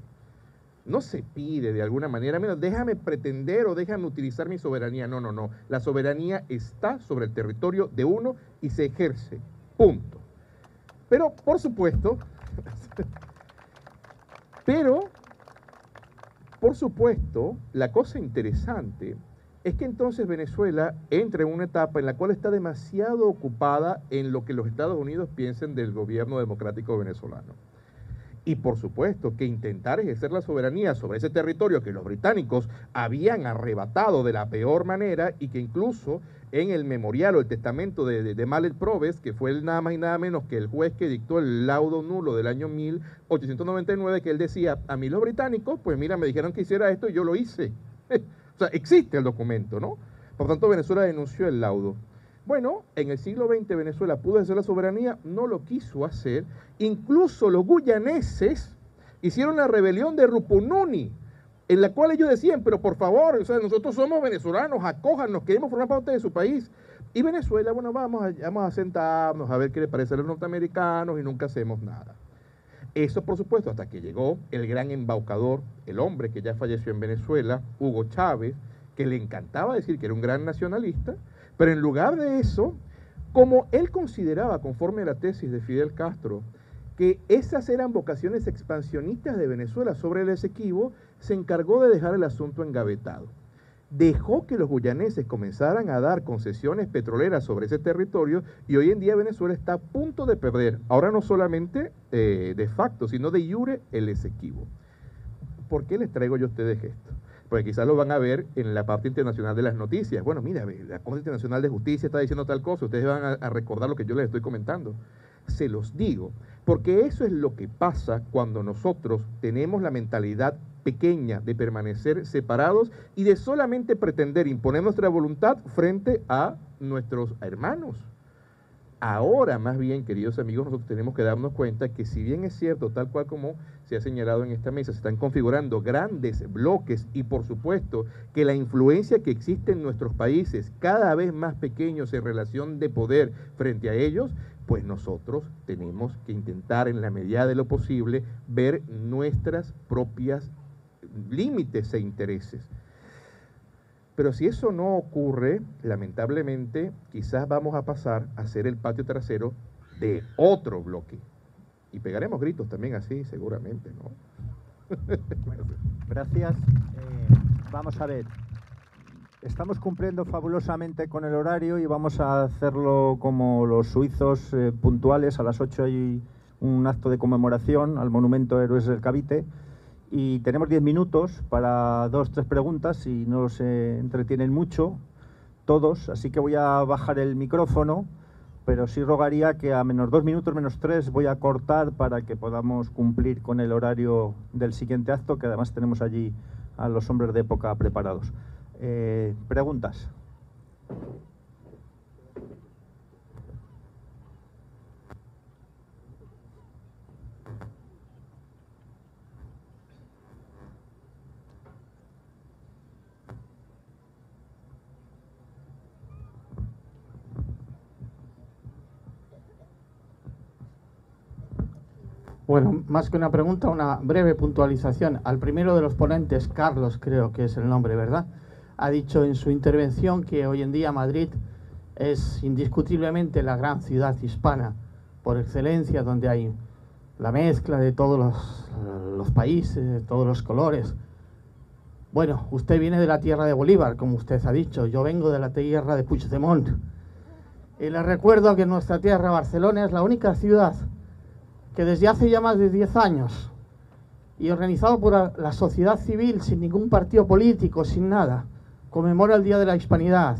no se pide de alguna manera, mira, déjame pretender o déjame utilizar mi soberanía. No, no, no. La soberanía está sobre el territorio de uno y se ejerce. Punto. Pero, por supuesto, la cosa interesante es que entonces Venezuela entra en una etapa en la cual está demasiado ocupada en lo que los Estados Unidos piensen del gobierno democrático venezolano. Y por supuesto que intentar ejercer la soberanía sobre ese territorio que los británicos habían arrebatado de la peor manera y que incluso en el memorial o el testamento de Mallet Probes, que fue nada más y nada menos que el juez que dictó el laudo nulo del año 1899, que él decía, a mí los británicos, pues mira, me dijeron que hiciera esto y yo lo hice. O sea, existe el documento, ¿no? Por tanto, Venezuela denunció el laudo. Bueno, en el siglo XX Venezuela pudo ejercer la soberanía, no lo quiso hacer. Incluso los guyaneses hicieron la rebelión de Rupununi, en la cual ellos decían, pero por favor, o sea, nosotros somos venezolanos, acójanos, queremos formar parte de su país. Y Venezuela, bueno, vamos a sentarnos a ver qué le parece a los norteamericanos y nunca hacemos nada. Eso, por supuesto, hasta que llegó el gran embaucador, el hombre que ya falleció en Venezuela, Hugo Chávez, que le encantaba decir que era un gran nacionalista, pero en lugar de eso, como él consideraba, conforme a la tesis de Fidel Castro, que esas eran vocaciones expansionistas de Venezuela sobre el Esequibo, se encargó de dejar el asunto engavetado. Dejó que los guyaneses comenzaran a dar concesiones petroleras sobre ese territorio y hoy en día Venezuela está a punto de perder, ahora no solamente de facto, sino de iure el Esequibo. ¿Por qué les traigo yo a ustedes esto? Porque quizás lo van a ver en la parte internacional de las noticias. Bueno, mira, la Corte Internacional de Justicia está diciendo tal cosa, ustedes van a recordar lo que yo les estoy comentando. Se los digo, porque eso es lo que pasa cuando nosotros tenemos la mentalidad pequeña de permanecer separados y de solamente pretender imponer nuestra voluntad frente a nuestros hermanos. Ahora, más bien, queridos amigos, nosotros tenemos que darnos cuenta que si bien es cierto, tal cual como se ha señalado en esta mesa, se están configurando grandes bloques y por supuesto que la influencia que existe en nuestros países cada vez más pequeños en relación de poder frente a ellos, pues nosotros tenemos que intentar en la medida de lo posible ver nuestras propias límites e intereses. Pero si eso no ocurre, lamentablemente, quizás vamos a pasar a ser el patio trasero de otro bloque. Y pegaremos gritos también así, seguramente, ¿no? Bueno, gracias. Vamos a ver. Estamos cumpliendo fabulosamente con el horario y vamos a hacerlo como los suizos, puntuales. A las 8 hay un acto de conmemoración al Monumento Héroes del Cavite. Y tenemos 10 minutos para 2 o 3 preguntas y no se entretienen mucho todos, así que voy a bajar el micrófono, pero sí rogaría que a menos 2 minutos, menos 3, voy a cortar para que podamos cumplir con el horario del siguiente acto, que además tenemos allí a los hombres de época preparados. ¿Preguntas? Bueno, más que una pregunta, una breve puntualización. Al primero de los ponentes, Carlos, creo que es el nombre, ¿verdad? Ha dicho en su intervención que hoy en día Madrid es indiscutiblemente la gran ciudad hispana por excelencia, donde hay la mezcla de todos los países, de todos los colores. Bueno, usted viene de la tierra de Bolívar, como usted ha dicho. Yo vengo de la tierra de Puigdemont. Y le recuerdo que nuestra tierra, Barcelona, es la única ciudad que desde hace ya más de 10 años, y organizado por la sociedad civil, sin ningún partido político, sin nada, conmemora el Día de la Hispanidad,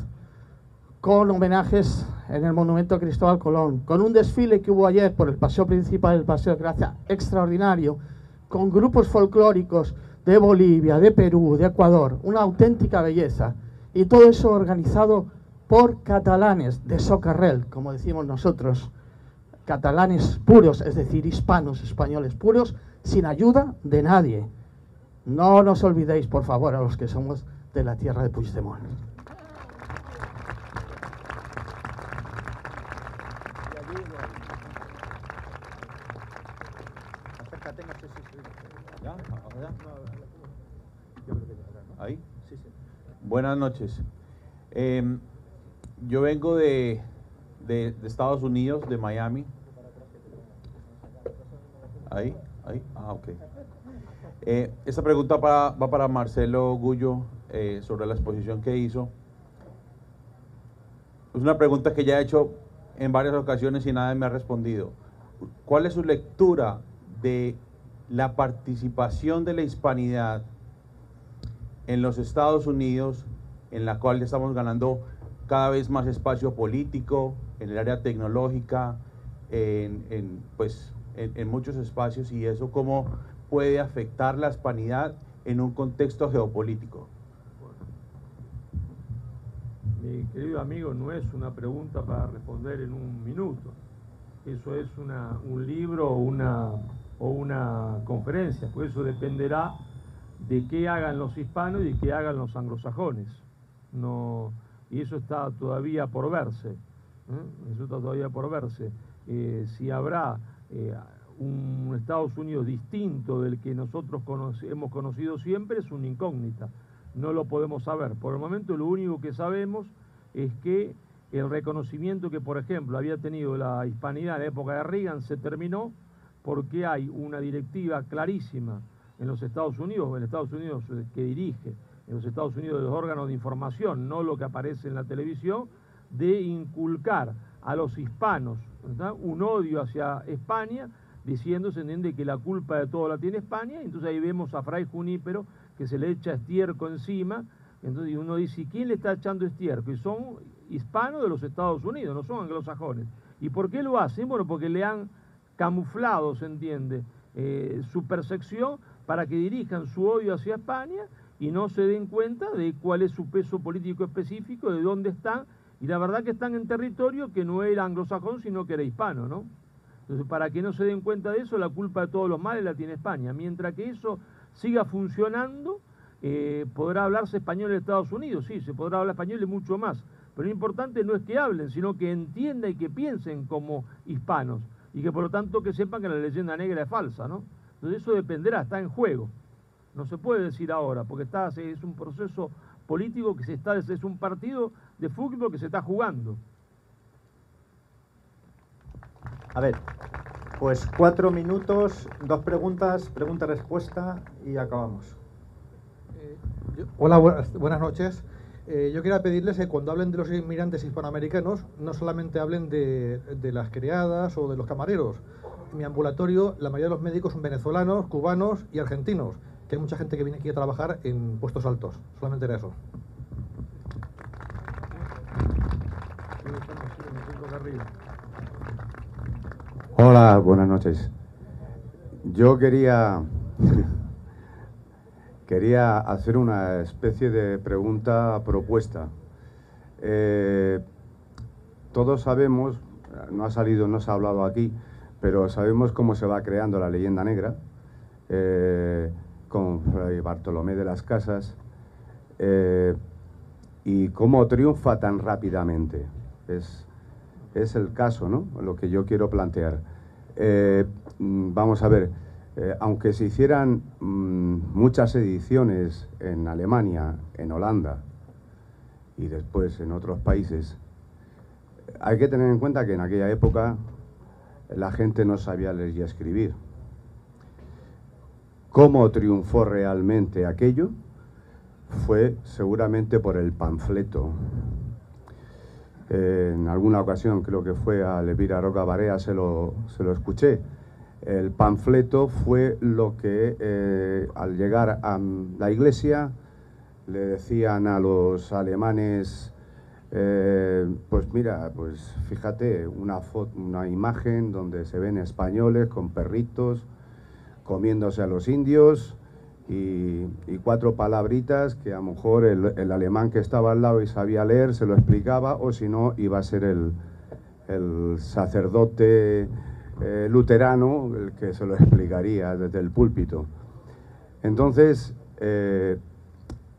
con homenajes en el Monumento a Cristóbal Colón, con un desfile que hubo ayer por el paseo principal, el Paseo de Gracia, extraordinario, con grupos folclóricos de Bolivia, de Perú, de Ecuador, una auténtica belleza, y todo eso organizado por catalanes de socarrel, como decimos nosotros, catalanes puros, es decir, hispanos, españoles puros, sin ayuda de nadie. No nos olvidéis, por favor, a los que somos de la tierra de Puigdemont. ¿Ahí? Buenas noches. Yo vengo de Estados Unidos, de Miami. Ahí, ah, ok. Esta pregunta va para Marcelo Gullo. sobre la exposición que hizo. Es una pregunta que ya he hecho en varias ocasiones y nadie me ha respondido. ¿Cuál es su lectura de la participación de la hispanidad en los Estados Unidos, en la cual estamos ganando cada vez más espacio político, en el área tecnológica, en muchos espacios, y eso cómo puede afectar la hispanidad en un contexto geopolítico? Mi querido amigo, no es una pregunta para responder en un minuto. Eso es un libro o una conferencia, pues eso dependerá de qué hagan los hispanos y de qué hagan los anglosajones. No, y eso está todavía por verse. Eso está todavía por verse. Si habrá un Estados Unidos distinto del que nosotros hemos conocido siempre, es una incógnita. No lo podemos saber. Por el momento lo único que sabemos es que el reconocimiento que, por ejemplo, había tenido la hispanidad en la época de Reagan se terminó porque hay una directiva clarísima en los Estados Unidos que dirige, en los Estados Unidos de los órganos de información, no lo que aparece en la televisión, de inculcar a los hispanos, ¿verdad?, un odio hacia España, diciendo, se entiende, que la culpa de todo la tiene España. Entonces ahí vemos a Fray Junípero que se le echa estiércol encima. Entonces uno dice, ¿y quién le está echando estiércol? Y son hispanos de los Estados Unidos, no son anglosajones. ¿Y por qué lo hacen? Bueno, porque le han camuflado, se entiende, su percepción para que dirijan su odio hacia España y no se den cuenta de cuál es su peso político específico, de dónde están, y la verdad que están en territorio que no era anglosajón, sino que era hispano, ¿no? Entonces, para que no se den cuenta de eso, la culpa de todos los males la tiene España. Mientras que eso siga funcionando, podrá hablarse español en Estados Unidos, sí, se podrá hablar español y mucho más, pero lo importante no es que hablen, sino que entiendan y que piensen como hispanos, y que por lo tanto que sepan que la leyenda negra es falsa, ¿no? Entonces eso dependerá, está en juego. No se puede decir ahora, porque es un proceso político que es un partido de fútbol que se está jugando. A ver, pues 4 minutos, 2 preguntas, pregunta-respuesta y acabamos. Hola, buenas noches. Yo quería pedirles que cuando hablen de los inmigrantes hispanoamericanos, no solamente hablen de las criadas o de los camareros. En mi ambulatorio, la mayoría de los médicos son venezolanos, cubanos y argentinos, que hay mucha gente que viene aquí a trabajar en puestos altos. Solamente era eso. Hola, buenas noches. Yo quería hacer una especie de pregunta propuesta. Todos sabemos, no se ha hablado aquí, pero sabemos cómo se va creando la leyenda negra, con Fray Bartolomé de las Casas, y cómo triunfa tan rápidamente. Es el caso, ¿no?, lo que yo quiero plantear. Vamos a ver, aunque se hicieran muchas ediciones en Alemania, en Holanda y después en otros países, hay que tener en cuenta que en aquella época la gente no sabía leer y escribir. ¿Cómo triunfó realmente aquello? Fue seguramente por el panfleto. En alguna ocasión, creo que fue a Elvira Roca Barea, se lo escuché. El panfleto fue lo que al llegar a la iglesia le decían a los alemanes, pues mira, pues fíjate, una imagen donde se ven españoles con perritos comiéndose a los indios, y 4 palabritas que a lo mejor el alemán que estaba al lado y sabía leer se lo explicaba, o si no iba a ser el sacerdote luterano el que se lo explicaría desde el púlpito. Entonces,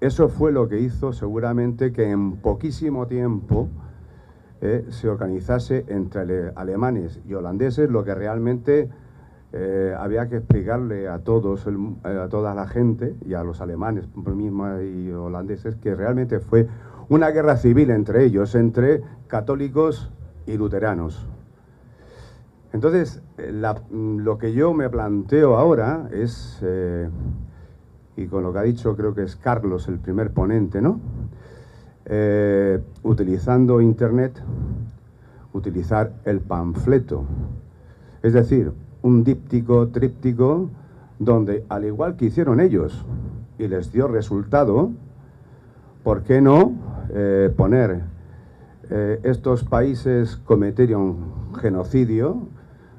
eso fue lo que hizo seguramente que en poquísimo tiempo se organizase entre alemanes y holandeses lo que realmente había que explicarle a toda la gente y a los alemanes mismos y holandeses, que realmente fue una guerra civil entre ellos, entre católicos y luteranos. Entonces, lo que yo me planteo ahora es y con lo que ha dicho, creo que es Carlos el primer ponente, ¿no? Utilizando Internet, utilizar el panfleto, es decir, un díptico, tríptico, donde al igual que hicieron ellos y les dio resultado, ¿por qué no poner estos países cometieron genocidio,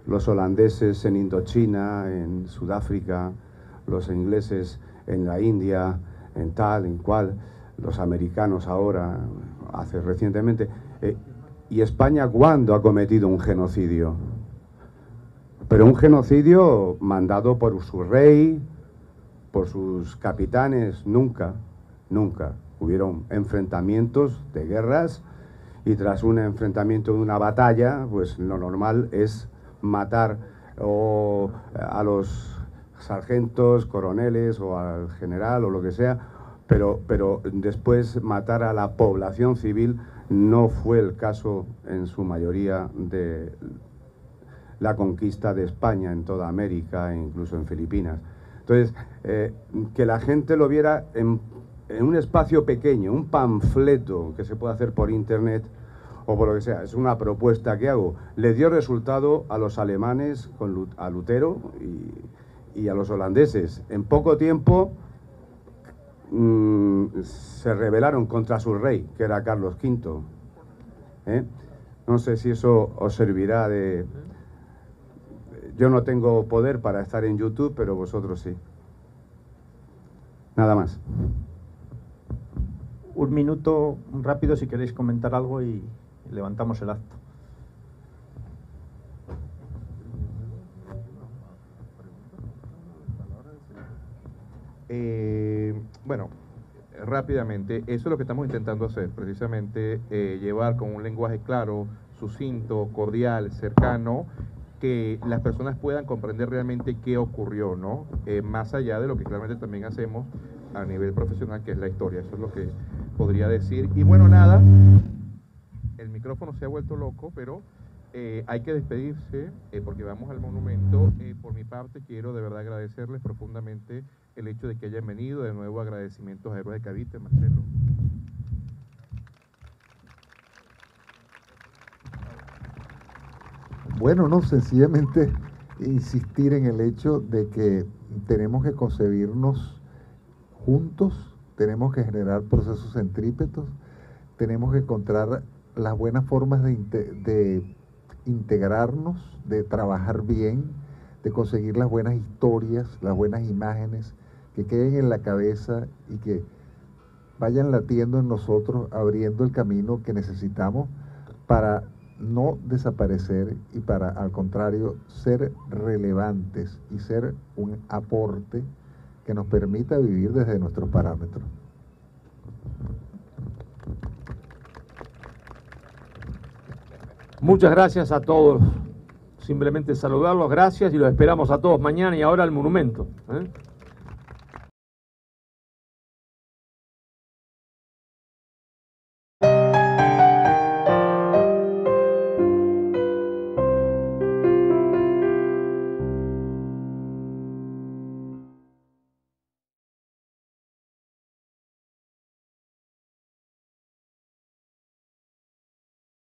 los holandeses en Indochina, en Sudáfrica, los ingleses en la India, en tal, en cual, los americanos ahora, hace recientemente, y España ¿cuándo ha cometido un genocidio? Pero un genocidio mandado por su rey, por sus capitanes, nunca, nunca. Hubieron enfrentamientos de guerras y tras un enfrentamiento de una batalla, pues lo normal es matar o a los sargentos, coroneles o al general o lo que sea, pero después matar a la población civil no fue el caso en su mayoría de la conquista de España en toda América e incluso en Filipinas. Entonces, que la gente lo viera en un espacio pequeño, un panfleto que se puede hacer por internet o por lo que sea, es una propuesta que hago. Le dio resultado a los alemanes, a Lutero y a los holandeses. En poco tiempo se rebelaron contra su rey, que era Carlos V. No sé si eso os servirá de... Yo no tengo poder para estar en YouTube, pero vosotros sí. Nada más. Un minuto rápido si queréis comentar algo y levantamos el acto. Bueno, rápidamente, eso es lo que estamos intentando hacer, precisamente llevar con un lenguaje claro, sucinto, cordial, cercano, que las personas puedan comprender realmente qué ocurrió, ¿no? Más allá de lo que claramente también hacemos a nivel profesional, que es la historia. Eso es lo que podría decir. Y bueno, nada, el micrófono se ha vuelto loco, pero hay que despedirse porque vamos al monumento. Por mi parte, quiero de verdad agradecerles profundamente el hecho de que hayan venido. De nuevo, agradecimientos a Héroes de Cavite, Marcelo. Bueno, no, sencillamente insistir en el hecho de que tenemos que concebirnos juntos, tenemos que generar procesos centrípetos, tenemos que encontrar las buenas formas de integrarnos, de trabajar bien, de conseguir las buenas historias, las buenas imágenes que queden en la cabeza y que vayan latiendo en nosotros, abriendo el camino que necesitamos para no desaparecer y para, al contrario, ser relevantes y ser un aporte que nos permita vivir desde nuestros parámetros. Muchas gracias a todos. Simplemente saludarlos, gracias y los esperamos a todos mañana y ahora al monumento.